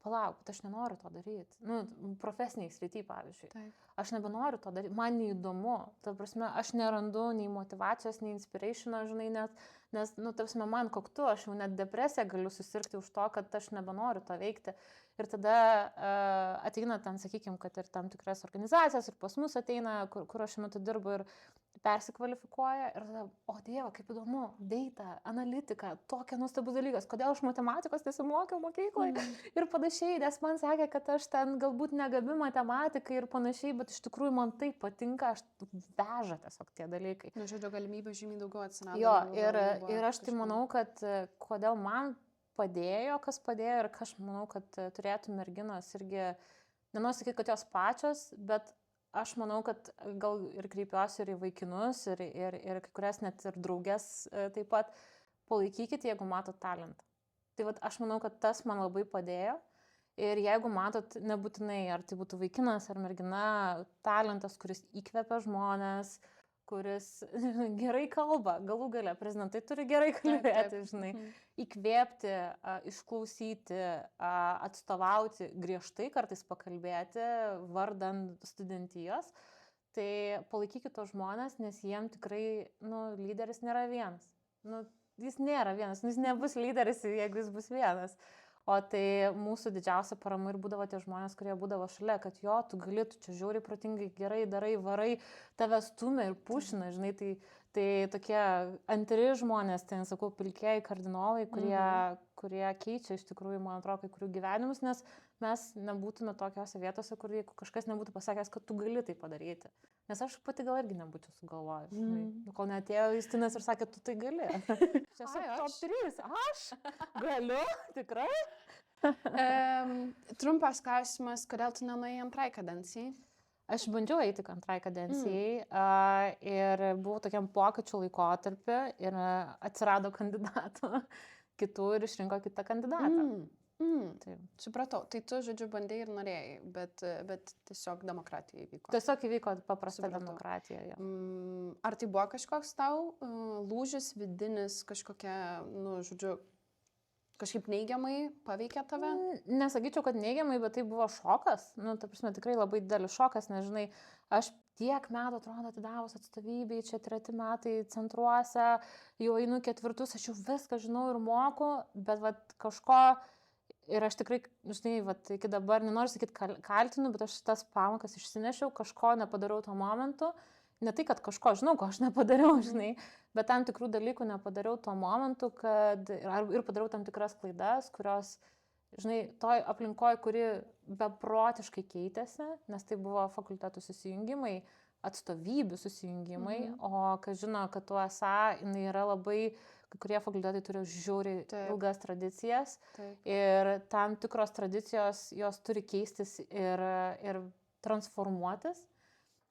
palauk, bet aš nenoriu to daryti. Profesiniai srity, pavyzdžiui. Taip. Aš nebenoriu to daryti, man neįdomu. Ta prasme, aš nerandu nei motivacijos, nei inspirationo, žinai, nes, ta prasme, man koktu, aš jau net depresiją galiu susirgti už to, kad aš nebenoriu to veikti. Ir tada ateina ten, sakykime, kad ir tam tikras organizacijas, ir pas mus ateina, kur aš šiuo metu dirbu ir persikvalifikuoja. Ir tada, o Dieve, kaip įdomu, data, analitika, tokia nuostabus dalykas, kodėl aš matematikos nesimokiau mokykloje ir panašiai, nes man sakė, kad aš ten galbūt negabi matematikai ir panašiai, bet iš tikrųjų man tai patinka, aš veža tiesiog tie dalykai. Žodžiu, galimybė žymiai daugiau atsirado. Jo, ir aš tai manau, kad kodėl man padėjo, kas padėjo ir aš manau, kad turėtų merginos irgi, nenoriu sakyti, kad jos pačios, bet aš manau, kad gal ir kreipiuosi ir į vaikinus, ir kai kurias net ir draugės taip pat, palaikykite, jeigu matot talentą. Tai vat, aš manau, kad tas man labai padėjo. Ir jeigu matot, nebūtinai, ar tai būtų vaikinas ar mergina, talentas, kuris įkvepia žmonės, kuris gerai kalba, galų gale prezidentai turi gerai kalbėti, žinai, įkvėpti, išklausyti, atstovauti, griežtai kartais pakalbėti, vardan studentijos, tai palaikykite tos žmonės, nes jiem tikrai, lyderis nėra vienas. Jis nėra vienas, jis nebus lyderis, jeigu jis bus vienas. O tai mūsų didžiausia parama ir būdavo tie žmonės, kurie būdavo šalia, kad jo, tu gali, tu čia žiūri protingai, gerai darai, varai, tave stumia ir pušina, žinai, tai tokie antri žmonės, tai sakau, pilkieji kardinolai, kurie keičia iš tikrųjų, man atrodo, kai kurių gyvenimus, nes mes nebūtume tokiose vietose, kur kažkas nebūtų pasakęs, kad tu gali tai padaryti. Nes aš pati gal irgi nebūčiau sugalvojęs. Kol neatėjo Justinas ir sakė, tu tai gali. Čia esu top 3. Aš galiu, tikrai. Trumpas klausimas, kodėl tu nenuėjai antrai kadencijai? Aš bandžiau eiti antrai kadencijai ir buvau tokiam pokyčių laikotarpiu ir atsirado kandidatų kitų ir išrinko kitą kandidatą. Supratau, tai tu, žodžiu, bandėjai ir norėjai, bet tiesiog demokratija įvyko. Tiesiog įvyko paprasta demokratija. Jo. Ar tai buvo kažkoks tau lūžis vidinis, kažkokia, žodžiu, kažkaip neigiamai paveikė tave? Nesakyčiau, kad neigiamai, bet tai buvo šokas. Ta prasme, tikrai labai didelis šokas, nes, žinai, aš tiek metų, atrodo, atidavus atstovybei, čia 3 metai centruose, jau einu 4, aš jau viską žinau ir moku, bet kažko. Ir aš tikrai, žinai, iki dabar, nenoriu sakyti kaltinu, bet aš tas pamokas išsinešiau, kažko nepadariau tuo momentu. Ne tai, kad kažko žinau, ko aš nepadariau, žinai, bet tam tikrų dalykų nepadariau tuo momentu, ir padariau tam tikras klaidas, kurios, žinai, toj aplinkoje, kuri beprotiškai keitėsi, nes tai buvo fakultetų susijungimai, atstovybių susijungimai, o kas žino, kad tuo esą, jinai yra labai, kai kurie fakultetai turi žiūri ilgas tradicijas. Taip. Ir tam tikros tradicijos, jos turi keistis ir transformuotis.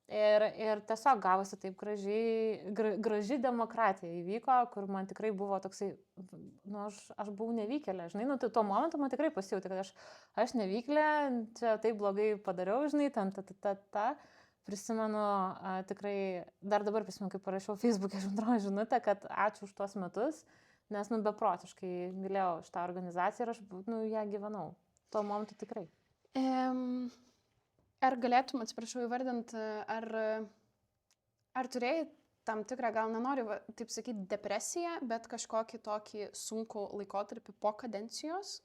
Ir tiesiog gavosi taip graži demokratija įvyko, kur man tikrai buvo toksai, aš buvau nevykėlė, žinai, tuo momentu man tikrai pasijauti, kad aš nevykėlė, čia taip blogai padariau, žinai, Prisimenu, tikrai, dar dabar prisimenu, kaip parašiau Facebook'e žinutę, kad ačiū už tuos metus, nes, beprotiškai mylėjau šitą organizaciją ir aš, ją gyvenau. Tuo momentu tikrai. Ar galėtum, atsiprašau, įvardinti, ar turėjai tam tikrą, gal nenoriu taip sakyti, depresiją, bet kažkokį tokį sunkų laikotarpį po kadencijos?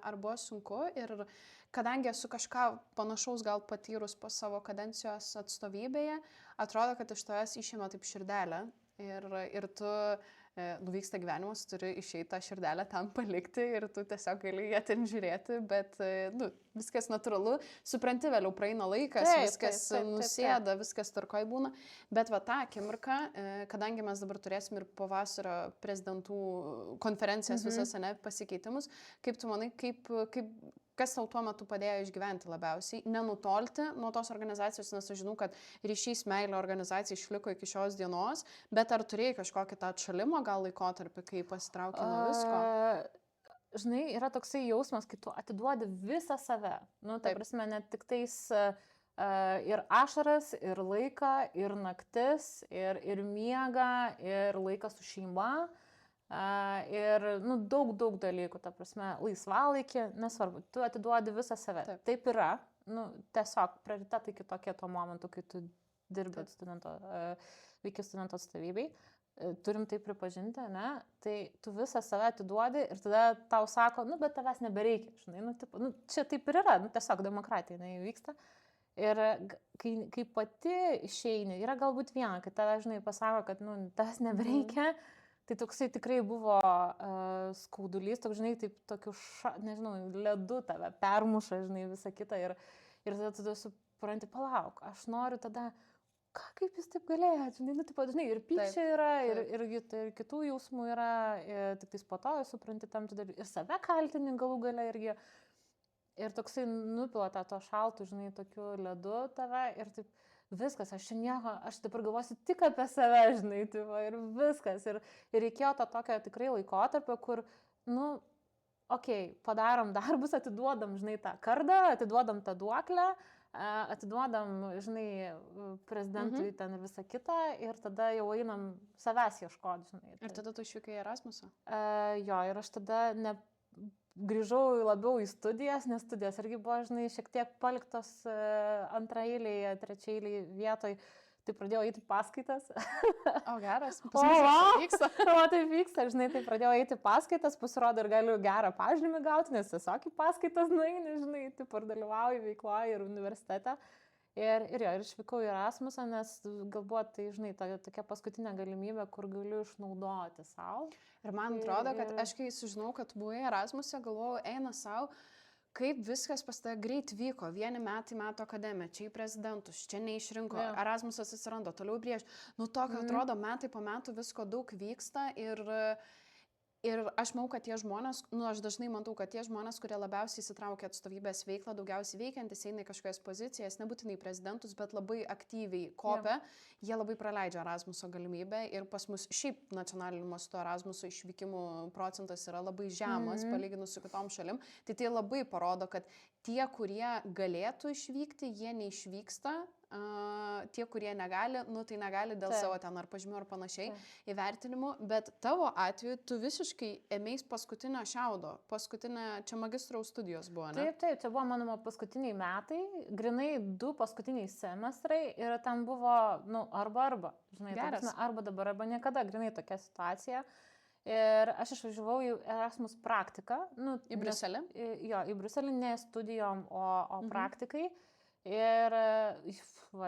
Ar buvo sunku ir kadangi esu kažką panašaus gal patyrus po savo kadencijos atstovybėje, atrodo, kad iš tavęs išėmė taip širdelę ir tu nuvyksta gyvenimas, turi išeiti tą širdelę tam palikti ir tu tiesiog gali ją ten žiūrėti, bet viskas natūralu, supranti, vėliau praeina laikas, viskas nusėda, viskas tvarkoj būna, bet va tą akimirką, kadangi mes dabar turėsim ir pavasario prezidentų konferencijas visas, ne, pasikeitimus, kaip tu manai, kas tau tuo metu padėjo išgyventi labiausiai, nenutolti nuo tos organizacijos, nes aš žinau, kad ryšys meilė organizacija išliko iki šios dienos, bet ar turėjai kažkokį tą atšalimo gal laikotarpį, kai pasitraukė nuo visko? Žinai, yra toksai jausmas, kai tu atiduodi visą save. Nu, ta prasme, net tik tais ir ašaras, ir laiką, ir naktis, ir miegą, ir laiką su šeima. Ir daug dalykų, ta prasme, laisvalaikį, nesvarbu, tu atiduodi visą save. Taip yra, tiesiog prioritetai kitokie tuo momentu, kai tu dirbi veiki studento atstovybei, turim tai pripažinti, ne, tai tu visą save atiduodi ir tada tau sako, bet tavęs nebereikia, žinai, čia taip ir yra, tiesiog demokratija, vyksta. Ir kai pati išeini, yra galbūt viena, kai tave, žinai, pasako, kad, tavęs nebereikia, tai toksai tikrai buvo skaudulys, toks, žinai, taip tokiu, nežinau, ledu tave permuša, žinai, visą kitą ir tada supranti, palauk, aš noriu tada, kaip jis taip galėjo, žinai, ir pykčia yra, ir kitų jausmų yra, tik tais po to supranti tam tada ir save kaltini galų gale irgi, ir toksai nupila to šaltų, žinai, tokiu ledu tave ir taip, viskas, aš dabar galvosiu tik apie save, žinai, ir viskas. Ir reikėjo to tokio tikrai laikotarpio, kur, padarom darbus, atiduodam, žinai, tą kardą, atiduodam tą duoklę, atiduodam, žinai, prezidentui ten ir visą kitą, ir tada jau einam savęs ieškoti, žinai. Ir tada tu išvykai į Erasmusą? Jo, ir aš tada grįžau labiau į studijas, nes studijos irgi buvo, žinai, šiek tiek paliktos antraeilėje, trečiaeilėje vietoj, tai pradėjau eiti paskaitas. O geras, vyksta. Taip vyksta, žinai, tai pradėjau eiti paskaitas, pasirodo ir galiu gerą pažymį gauti, nes tiesiog į paskaitas nueini, žinai, taip ir dalyvauju veikloje ir universitete. Ir išvykau į Erasmusą, nes galbūt tai, žinai, tokia paskutinė galimybė, kur galiu išnaudoti savo. Ir man atrodo, kad aš kai sužinau, kad buvai Erasmusą, galvojau, eina savo, kaip viskas pas tave greit vyko. Vieni metų akademija, čia į prezidentus, čia neišrinko, Erasmusas atsiranda, toliau prieš. Tokio atrodo, metai po metų visko daug vyksta ir aš manau, kad tie žmonės, aš dažnai matau, kad tie žmonės, kurie labiausiai įsitraukia atstovybės veiklą, daugiausiai veikiantis, eina į kažkokias pozicijas, nebūtinai prezidentus, bet labai aktyviai kopia, jie labai praleidžia Erasmuso galimybę ir pas mus šiaip nacionaliniu mastu Erasmuso išvykimų procentas yra labai žemas, palyginus su kitom šalim. Tai labai parodo, kad tie, kurie galėtų išvykti, jie neišvyksta. Tie, kurie negali, tai negali dėl savo ten ar pažymių ar panašiai įvertinimų, bet tavo atveju tu visiškai ėmės paskutinio šiaudo, čia magistro studijos buvo, ne? Taip, čia buvo mano paskutiniai metai, grinai 2 paskutiniai semestrai ir ten buvo, arba, žinai, arba dabar, arba niekada, grinai tokia situacija. Ir aš išvažiavau į Erasmus praktiką. Į Briuselį? Jo, į Briuselį ne studijom, o praktikai. Ir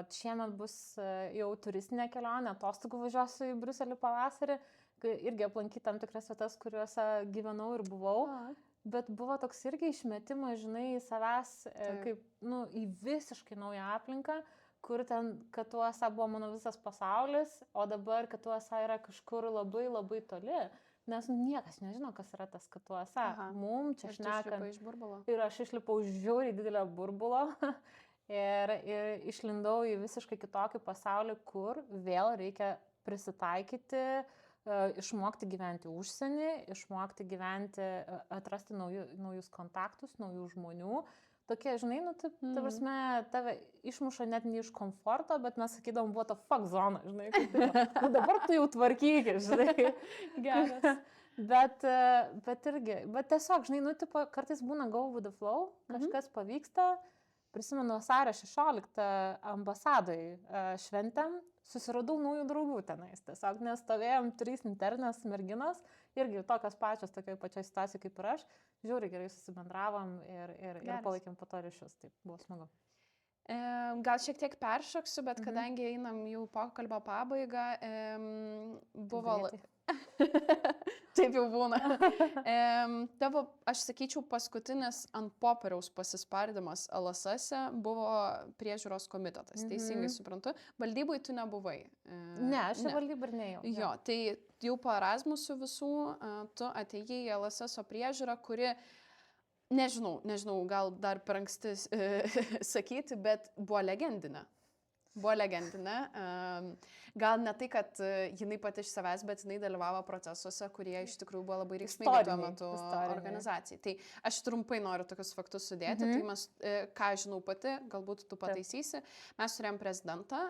šiemet bus jau turistinė kelionė, atostogų važiuosiu į Briuselį pavasarį, irgi aplankyti tam tikras vietas, kuriuose gyvenau ir buvau. Bet buvo toks irgi išmetimas, žinai, savęs kaip, į visiškai naują aplinką, kur ten Katuose buvo mano visas pasaulis, o dabar Katuose yra kažkur labai labai toli. Nes niekas nežino, kas yra tas Katuose. Mum čia šnekant. Ir aš išlipau žiauriai didelio burbulo. Ir išlindau į visiškai kitokį pasaulį, kur vėl reikia prisitaikyti, išmokti gyventi užsienį, išmokti gyventi, atrasti naujus kontaktus, naujų žmonių. Tokie, žinai, ta prasme, tave išmuša net ne iš komforto, bet mes sakydavom, buvo to fuck zona, žinai. Dabar tu jau tvarkyki, žinai. Geras. Bet tiesiog, žinai, kartais būna go with the flow, kažkas pavyksta. Prisimenu, vasario 16 ambasadai šventėm, susiradau naujų draugų tenais. Tiesiog nestovėjom 3 internės merginos, irgi tokios pačios, tokioj pačioj situacijai kaip ir aš. Žiauriai gerai susibendravom ir palaikėm po to ryšius. Taip, buvo smagu. Gal šiek tiek peršoksiu, bet kadangi einam jau pokalbio pabaigą, buvo... Taip jau būna. Tavo, aš sakyčiau, paskutinis ant popieriaus pasispardymas LSS buvo priežiūros komitetas. Teisingai suprantu. Valdybui tu nebuvai. Ne, aš į valdybą ir nejau. Jo, tai jau po Erasmusų visų tu atėjai į LSS priežiūrą, kuri, nežinau, gal dar per anksti sakyti, bet buvo legendinė. Gal ne tai, kad jinai pati iš savęs, bet jinai dalyvavo procesuose, kurie iš tikrųjų buvo labai reikšmingi tuo metu organizacijai. Tai aš trumpai noriu tokius faktus sudėti. Tai mes, ką žinau pati, galbūt tu pataisysi, mes turėjom prezidentą,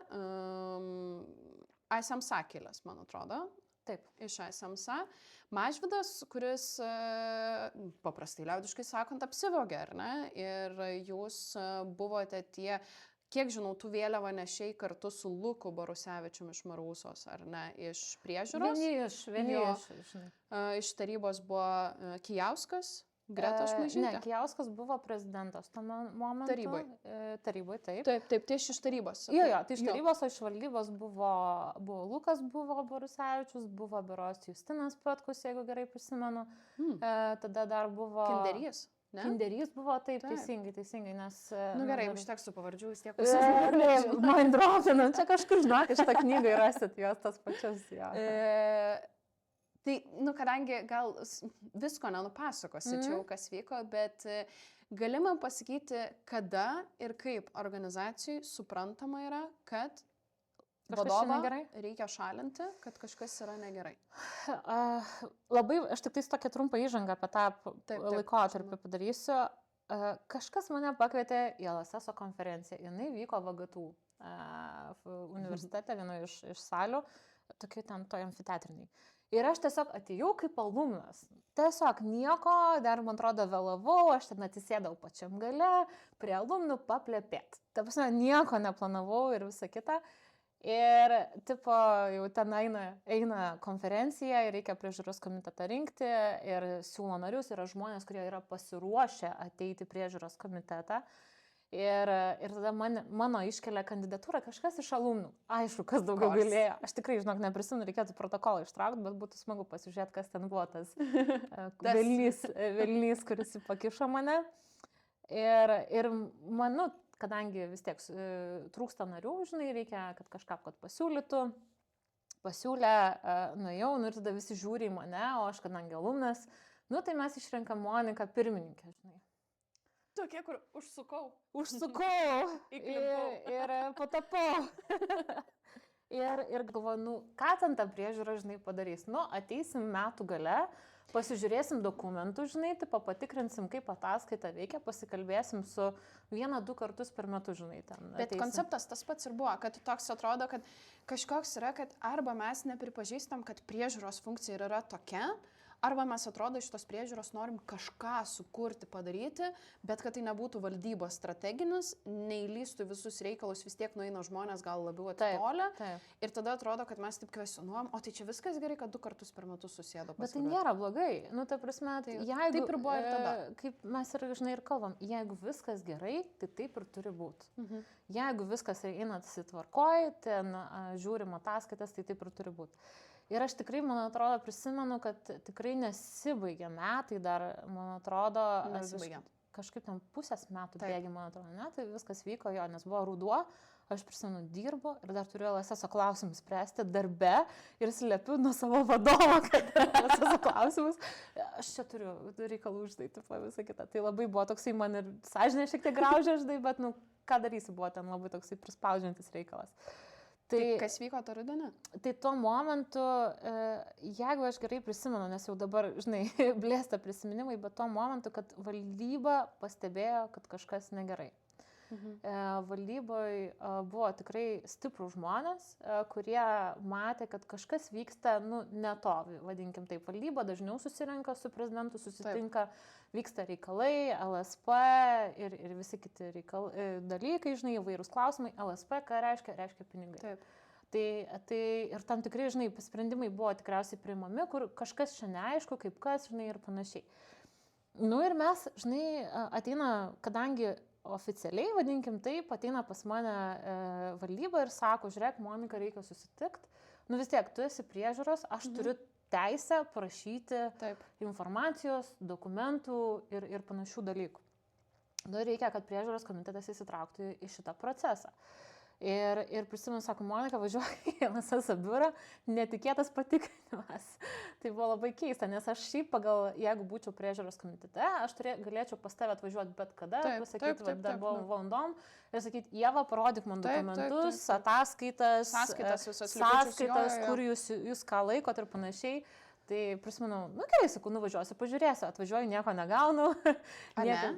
ASMSA kilęs, man atrodo. Taip. Iš ASMSA. Mažvydas, kuris, paprastai liaudiškai sakant, apsivogė, ar ne? Ir jūs buvote tie... Kiek žinau, tu vėliavą nešiai kartu su Luku Borusevičiumi iš Marūsos, ar ne, iš priežiūros? Vieni iš. Iš tarybos buvo Kijauskas, Greta Šmaižytė. Ne, Kijauskas buvo prezidentas tuo momentu. Tarybai, taip. Taip, tai iš tarybos. Jo, tai iš tarybos, o iš valdybos buvo Lukas, buvo Borusevičius, buvo beros Justinas Petkus, jeigu gerai prisimenu. Tada dar buvo... Kinderys. Ne? Kinderys buvo, taip. Teisingai, nes... Gerai, užteks su pavardžių vis tiek man drobina, čia kažkur, žinok, šitą knygą rasit juos tas pačias. Tai, kadangi gal visko nenupasakosi čia, kas vyko, bet gali man pasakyti, kada ir kaip organizacijai suprantama yra, kad vadovą reikia šalinti, kad kažkas yra negerai. Labai, aš tik tais tokią trumpą įžangą apie tą laikotarpį padarysiu. Kažkas mane pakvietė į LSS konferenciją. Jinai vyko VGTU universitete, vienoje iš salių, tokiu ten toj amfiteatriniai. Ir aš tiesiog atėjau kaip alumnas. Tiesiog nieko, dar man atrodo vėlavau, aš ten atsisėdau pačiam gale, prie alumnų paplepėt. Ta prasme, nieko neplanavau ir visa kita. Ir, tipo, jau ten eina konferencija ir reikia priežiūros komitetą rinkti ir siūlo narius, yra žmonės, kurie yra pasiruošę ateiti priežiūros komitetą. Ir tada mano iškelia kandidatūrą kažkas iš alumnų. Aišku, kas daugiau galėjo. Aš tikrai, žinok, neprisimenu, reikėtų protokolą ištraukti, bet būtų smagu pasižiūrėti, kas ten buvo tas velnys, kuris pakišo mane. Ir manu, kadangi vis tiek trūksta narių, žinai, reikia, kad kažką pasiūlytų. Pasiūlė, nuėjau, ir tada visi žiūri į mane, o aš, kadangi alumnas, tai mes išrenkam Moniką pirmininkę, žinai. Tokie, kur užsukau. Ir patapau. Ir galvoju, ką ten ta priežiūra, žinai, padarys. Ateisim metų gale, pasižiūrėsim dokumentų, žinai, patikrinsim, kaip ataskaita veikia, pasikalbėsim su 1-2 kartus per metus, žinai, ten. Bet konceptas tas pats ir buvo, kad toks atrodo, kad kažkoks yra, kad arba mes nepripažįstam, kad priežiūros funkcija yra tokia, arba mes atrodo iš tos priežiūros norim kažką sukurti, padaryti, bet kad tai nebūtų valdybos strateginis, neįlystų visus reikalus, vis tiek nueina žmonės gal labiau atitolę. Ir tada atrodo, kad mes taip kvestionuojam, o tai čia viskas gerai, kad 2 kartus per metus susėdo. Bet tai nėra blogai. Ta prasme, jeigu, taip ir buvo ir tada. Kaip mes ir, žinai, ir kalbam, jeigu viskas gerai, tai taip ir turi būti. Jeigu viskas eina atsitvarkoj, ten žiūrim ataskaitas, tai taip ir turi būti. Ir aš tikrai, man atrodo, prisimenu, kad tikrai nesibaigė metai dar, man atrodo, kažkaip ten pusės metų bėgi, man atrodo, ne, tai viskas vyko jo, nes buvo ruduo, aš prisimenu, dirbu ir dar turiu LSS klausimus spręsti darbe ir slepiu nuo savo vadovo, kad LSS klausimus, aš čia turiu reikalų uždai, visą kitą. Tai labai buvo toksai, man ir sąžinė šiek tiek graužė ždai, bet, ką darysi, buvo ten labai toksai prispaudžiantis reikalas. Tai kas vyko tą rudenį? Tai tuo momentu, jeigu aš gerai prisimenu, nes jau dabar, žinai, blėsta prisiminimai, bet tuo momentu, kad valdyba pastebėjo, kad kažkas negerai. Valdyboje buvo tikrai stiprų žmonės, kurie matė, kad kažkas vyksta, ne to, vadinkim taip, valdyba dažniau susirenka su prezidentu, susitinka, vyksta reikalai, LSP ir visi kiti dalykai, žinai, įvairūs klausimai. LSP, ką reiškia? Reiškia pinigai. Taip. Tai ir tam tikrai, žinai, sprendimai buvo tikriausiai priimami, kur kažkas čia neaišku, kaip kas, žinai, ir panašiai. Nu ir mes, žinai, ateina, kadangi oficialiai, vadinkim taip, ateina pas mane valdyba ir sako, žiūrėk, Monika, reikia susitikti. Nu vis tiek, tu esi priežiūros, aš turiu teisę prašyti informacijos, dokumentų ir panašių dalykų. Nu reikia, kad priežiūros komitetas įsitrauktų į šitą procesą. Ir prisimenu, sako, Monika, važiuoju į LSS biurą, netikėtas patikrinimas. Tai buvo labai keista, nes aš šiaip pagal, jeigu būčiau priežiūros komitete, aš galėčiau pas tave atvažiuoti bet kada, pasakyti darbo valandom ir sakyti, Ieva, parodyk man dokumentus, ataskaitas, sąskaitas, kur jūs ką laikot ir panašiai. Tai prisimenu, nu gerai, sakau, nuvažiuosiu, pažiūrėsiu, atvažiuoju, nieko negaunu,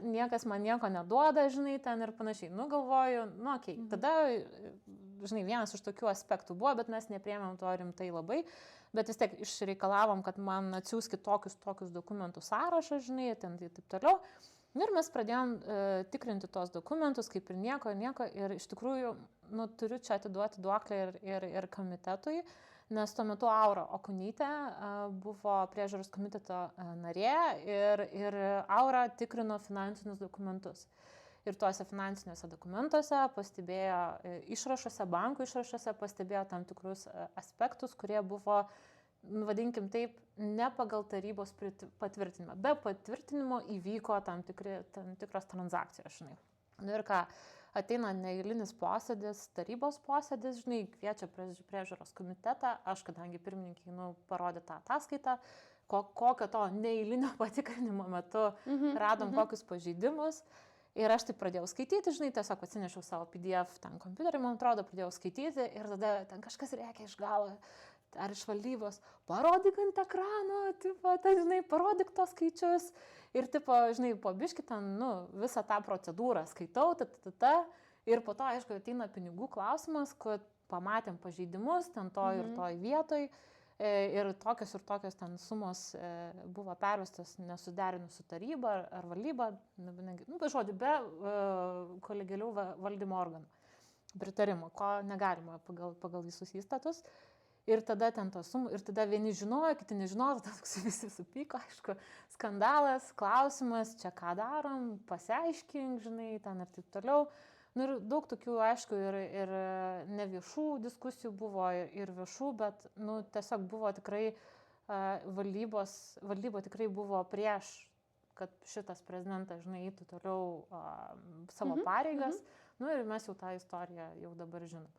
niekas man nieko neduoda, žinai, ten ir panašiai. Nu galvoju, nu okei, tada, žinai, vienas iš tokių aspektų buvo, bet mes nepriėmėm to rimtai labai, bet vis tiek išreikalavom, kad man atsiųskit tokius dokumentų sąrašą, žinai, ten tai taip toliau. Ir mes pradėjom tikrinti tos dokumentus, kaip ir nieko, ir iš tikrųjų, nu, turiu čia atiduoti duoklę ir komitetui. Nes tuo metu Aura Okunytė buvo priežiūros komiteto narė ir Aura tikrino finansinius dokumentus. Ir tuose finansiniuose dokumentuose pastebėjo išrašuose, bankų išrašuose pastebėjo tam tikrus aspektus, kurie buvo, vadinkim taip, ne pagal tarybos patvirtinimą. Be patvirtinimo įvyko tam tikros transakcijos, žinai. Nu ir ką, ateina neeilinis posėdis, tarybos posėdis, žinai, kviečia priežiūros komitetą, aš kadangi pirmininkai parodė tą ataskaitą, kokio to neeilinio patikrinimo metu radom kokius pažeidimus. Ir aš taip pradėjau skaityti, žinai, tiesiog atsinešiau savo PDF ten kompiuterį, man atrodo, pradėjau skaityti ir tada ten kažkas rėkia iš galo. Ar iš valdybos, parodyk ant ekrano, tipo, ten, žinai, parodyk tos skaičius. Ir, tipo, žinai, po biškį ten, nu, visą tą procedūrą skaitau, ir po to, aišku, ateina pinigų klausimas, kad pamatėm pažeidimus ten to ir toj vietoj. Ir tokios ten sumos buvo pervestos nesuderinus su taryba ar valdyba, nu, be žodžių, be kolegialių valdymo organų pritarimo, ko negalima pagal visus įstatus. Ir tada ten tos sumų, ir tada vieni žinojo, kiti nežinojo, tada visi supyko, aišku, skandalas, klausimas, čia ką darom, pasiaiškink, žinai, ten ir taip toliau. Nu ir daug tokių, aišku, ir neviešų diskusijų buvo, ir viešų, bet, nu, tiesiog buvo tikrai, valdyba tikrai buvo prieš, kad šitas prezidentas, žinai, eitų toliau savo pareigas. Nu ir mes jau tą istoriją jau dabar žinom.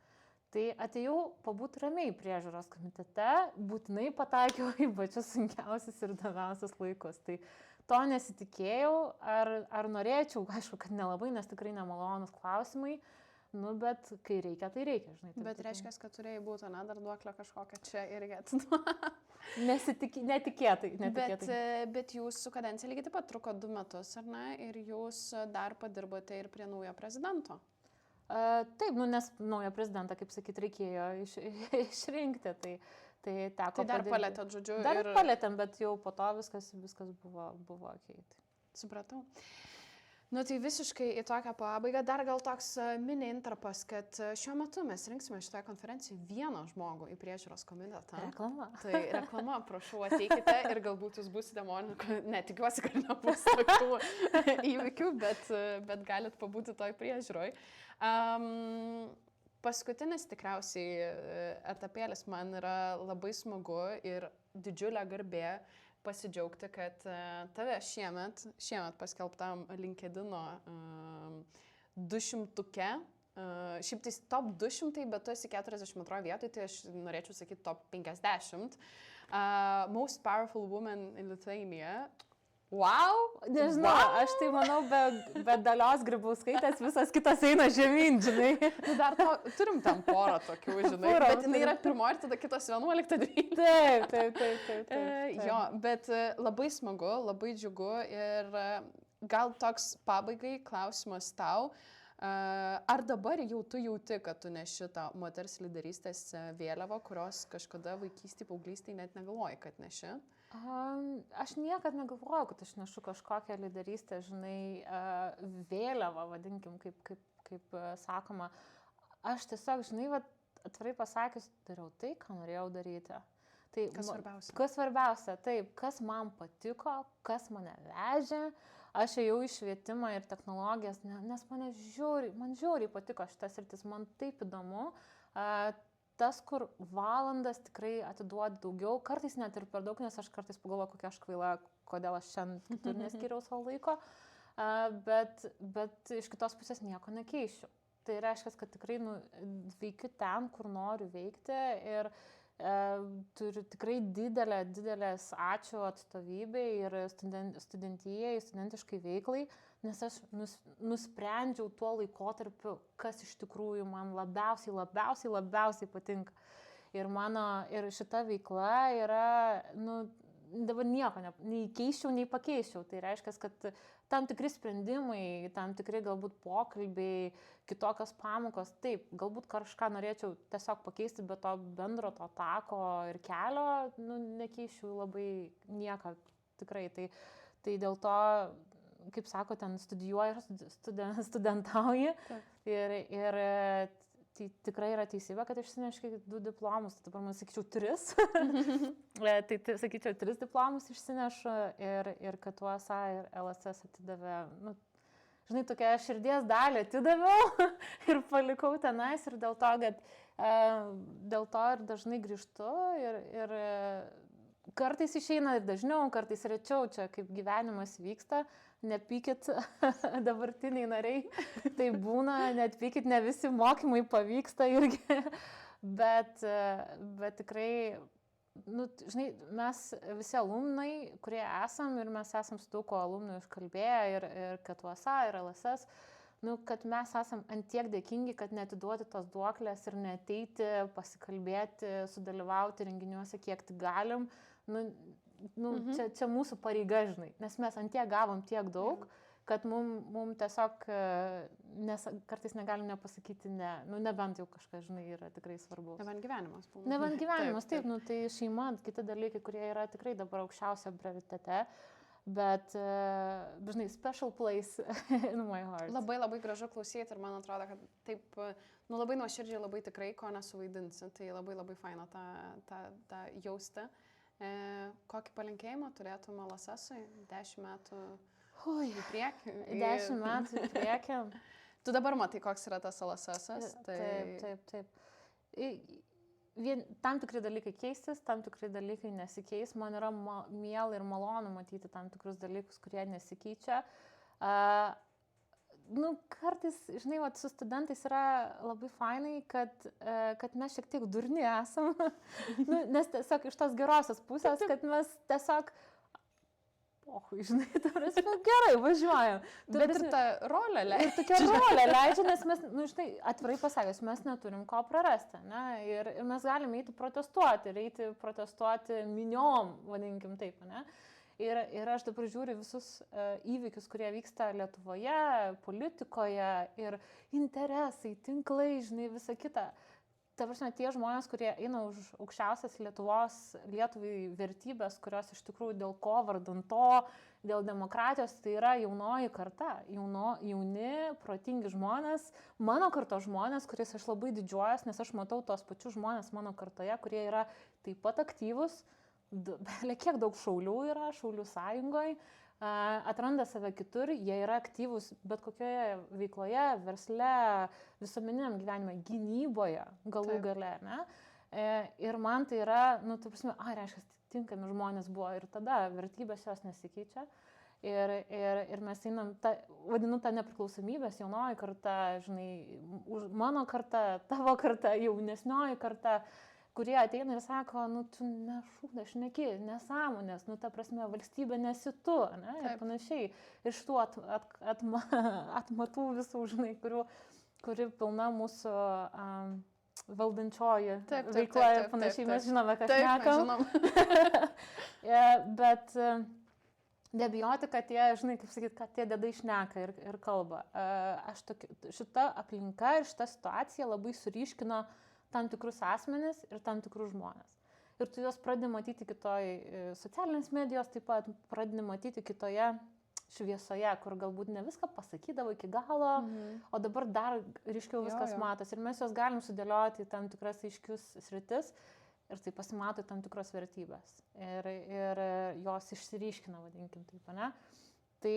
Tai atėjau pabūti ramiai priežiūros komitete, būtinai pataikiau į pačius sunkiausius ir įdomiausius laikus. Tai to nesitikėjau, ar norėčiau, aišku, kad nelabai, nes tikrai nemalonus klausimai, nu, bet kai reikia, tai reikia, žinai. Bet reiškia, kad turėjai būti, ne, dar duoklę kažkokią čia irgi atiduoti. Netikėtai. Bet jūsų kadencija lygiai taip pat truko 2 metus, ar ne, ir jūs dar padirbote ir prie naujo prezidento. Taip, nu, nes naują prezidentą, kaip sakyt, reikėjo išrinkti, tai teko. Tai dar palėtėt, žodžiu. Dar palėtėm, bet jau po to viskas buvo keiti. Supratau. Nu tai visiškai į tokią pabaigą dar gal toks mini intarpas, kad šiuo metu mes rinksime šitoje konferencijoje vieną žmogų į priežiūros komitetą. Reklama. Tai reklama, prašau, ateikite ir galbūt jūs būsite Monika, netikiuosi, kad nebus tokių įvykių, bet galit pabūti toj priežiūroj. Paskutinis tikriausiai etapėlis man yra labai smagu ir didžiulė garbė pasidžiaugti, kad tave šiemet paskelbtam LinkedIno 200-uke, šiaip tai top 200, bet tu esi 42 vietoj, tai aš norėčiau sakyti top 50. Most powerful woman in Lithuania. Wow! Nežinau, aš tai manau, be Dalios Grybauskaitės visas kitas eina žemyn, žinai. Nu, dar turim tam porą tokių, žinai, bet jinai yra pirmoji ir tada kitos 11-12. Taip. Jo, bet labai smagu, labai džiugu ir gal toks pabaigai klausimas tau. Ar dabar jau tu jauti, kad tu neši tą moters lyderystės vėliavą, kurios kažkada vaikystėje, paauglystėje net negalvoji, kad neši? Aš niekad negalvojau, kad aš nešu kažkokią lyderystę, žinai, vėliavą, vadinkim, kaip sakoma. Aš tiesiog, žinai, atvirai pasakius, dariau tai, ką norėjau daryti. Tai Kas svarbiausia? Kas svarbiausia, taip, kas man patiko, kas mane vežė. Aš ėjau į švietimą ir technologijas, nes man žiauriai patiko šitas rytis, man taip įdomu. Tas, kur valandas tikrai atiduodi daugiau, kartais net ir per daug, nes aš kartais pagalvoju, kokia aš kvaila, kodėl aš šiandien kitur neskiriau savo laiko, bet iš kitos pusės nieko nekeišiu. Tai reiškia, kad tikrai veikiu ten, kur noriu veikti ir turiu tikrai didelės ačiū atstovybei ir studentijai, studentiškai veiklai, nes aš nusprendžiau tuo laikotarpiu, kas iš tikrųjų man labiausiai patinka. Ir šita veikla yra, dabar nieko nei keisčiau, nei pakeičiau. Tai reiškia, kad tam tikri sprendimai, tam tikri galbūt pokalbiai, kitokios pamokos, taip, galbūt kažką norėčiau tiesiog pakeisti, bet to bendro to tako ir kelio, nekeičiau labai nieką tikrai. Tai dėl to, kaip sako, ten studijuoji ir studentauji. Ir tai tikrai yra teisybė, kad išsinešiau 2 diplomus, tai dabar man sakyčiau 3. Tai sakyčiau 3 diplomus išsinešu ir kad USA ir LSS atidavė, žinai, tokia širdies dalį atidaviau ir palikau tenais ir dėl to ir dažnai grįžtu ir kartais išeina ir dažniau, kartais rečiau, čia kaip gyvenimas vyksta. Nepykit dabartiniai nariai, tai būna, nepykit, ne visi mokymai pavyksta irgi, bet tikrai, žinai, mes visi alumnai, kurie esam ir mes esam su daug alumnų iškalbėję ir kad USA ir LSS, kad mes esam antiek dėkingi, kad neatiduoti tos duoklės ir neateiti, pasikalbėti, sudalyvauti renginiuose, kiek tik galim. Čia mūsų pareiga, žinai, nes mes antiek gavom tiek daug, kad mum tiesiog kartais negalim nepasakyti ne, nebent jau kažkas, žinai, yra tikrai svarbu. Nebent gyvenimas. Nebent gyvenimas, taip, tai šeima, kiti dalykai, kurie yra tikrai dabar aukščiausia prioritete, bet, žinai, special place in my heart. Labai gražu klausyti ir man atrodo, kad taip, labai nuoširdžiai, labai tikrai, ko nesuvaidinsi, tai labai faina tą jausti. Kokį palinkėjimą turėtum LSS-ui 10 metų į priekį? 10 metų į priekį. Tu dabar matai, koks yra tas LSS-as. Taip. Tam tikri dalykai keistis, tam tikri dalykai nesikeis. Man yra miela ir malonu matyti tam tikrus dalykus, kurie nesikeičia. Kartais, žinai, su studentais yra labai fainai, kad mes šiek tiek durni esam, nes tiesiog iš tos gerosios pusės, kad mes tiesiog, žinai, gerai, važiuojam. Bet ir ta rolė leidžia. Ir tokia rolė leidžia, nes mes, žinai, atvirai pasakęs, mes neturim ko prarasti, ne? Ir mes galime eiti protestuoti miniom, vadinkim taip, ne? Ir aš dabar žiūriu visus įvykius, kurie vyksta Lietuvoje, politikoje ir interesai, tinklai, žinai, visa kita. Ta prasme, tie žmonės, kurie eina už aukščiausias Lietuvai vertybės, kurios iš tikrųjų dėl ko vardan to, dėl demokratijos, tai yra jaunoji karta, jauni, protingi žmonės, mano kartos žmonės, kuriais aš labai didžiuojas, nes aš matau tos pačius žmonės mano kartoje, kurie yra taip pat aktyvus. Kiek daug šaulių yra, Šaulių sąjungoje, atranda save kitur, jie yra aktyvūs bet kokioje veikloje, versle, visuomeniniam gyvenime, gynyboje galų gale, ne? Ir man tai yra, ta prasme, reiškia, tinkami žmonės buvo ir tada, vertybės jos nesikeičia. Ir mes einam, vadinu tą nepriklausomybės, jaunoji karta, žinai, mano karta, tavo karta, jaunesnioji karta, kurie ateina ir sako, tu nešūda, šneki, nesąmonės, ta prasme, valstybė nesi tu, ne, ir panašiai. Ir šitų atmatų visų, žinai, kuri pilna mūsų valdančioji veikla ir panašiai, mes žinome, ką šnekam. Bet nebijoti, kad tie, žinai, kaip sakyti, kad tie dedai šneka ir kalba. Šita aplinka ir šita situacija labai suryškino tam tikrus asmenis ir tam tikrus žmonės. Ir tu juos pradedi matyti kitoj socialinės medijos, taip pat pradedi matyti kitoje šviesoje, kur galbūt ne viską pasakydavo iki galo, o dabar dar ryškiau viskas matos. Ir mes juos galim sudėlioti į tam tikras aiškius sritis. ir tai pasimato tam tikros vertybės. Ir jos išsiryškina, vadinkim taip, ne? Tai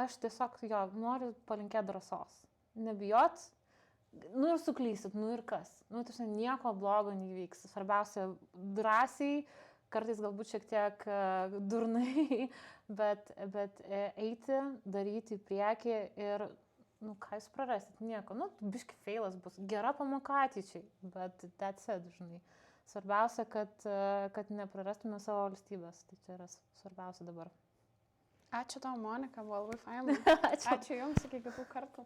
aš tiesiog noriu palinkėti drąsos. Nebijot, ir suklysit, ir kas. Tiesiog nieko blogo neįvyks. Svarbiausia, drąsiai, kartais galbūt šiek tiek durnai, bet eiti, daryti į priekį ir, ką jūs prarasit, nieko. Biški feilas bus, gera pamoka ateičiai, bet that's it, žinai. Svarbiausia, kad neprarastume savo valstybės. Tai čia yra svarbiausia dabar. Ačiū tau, Monika, buvo labai faina. Ačiū Jums, iki kitų kartų.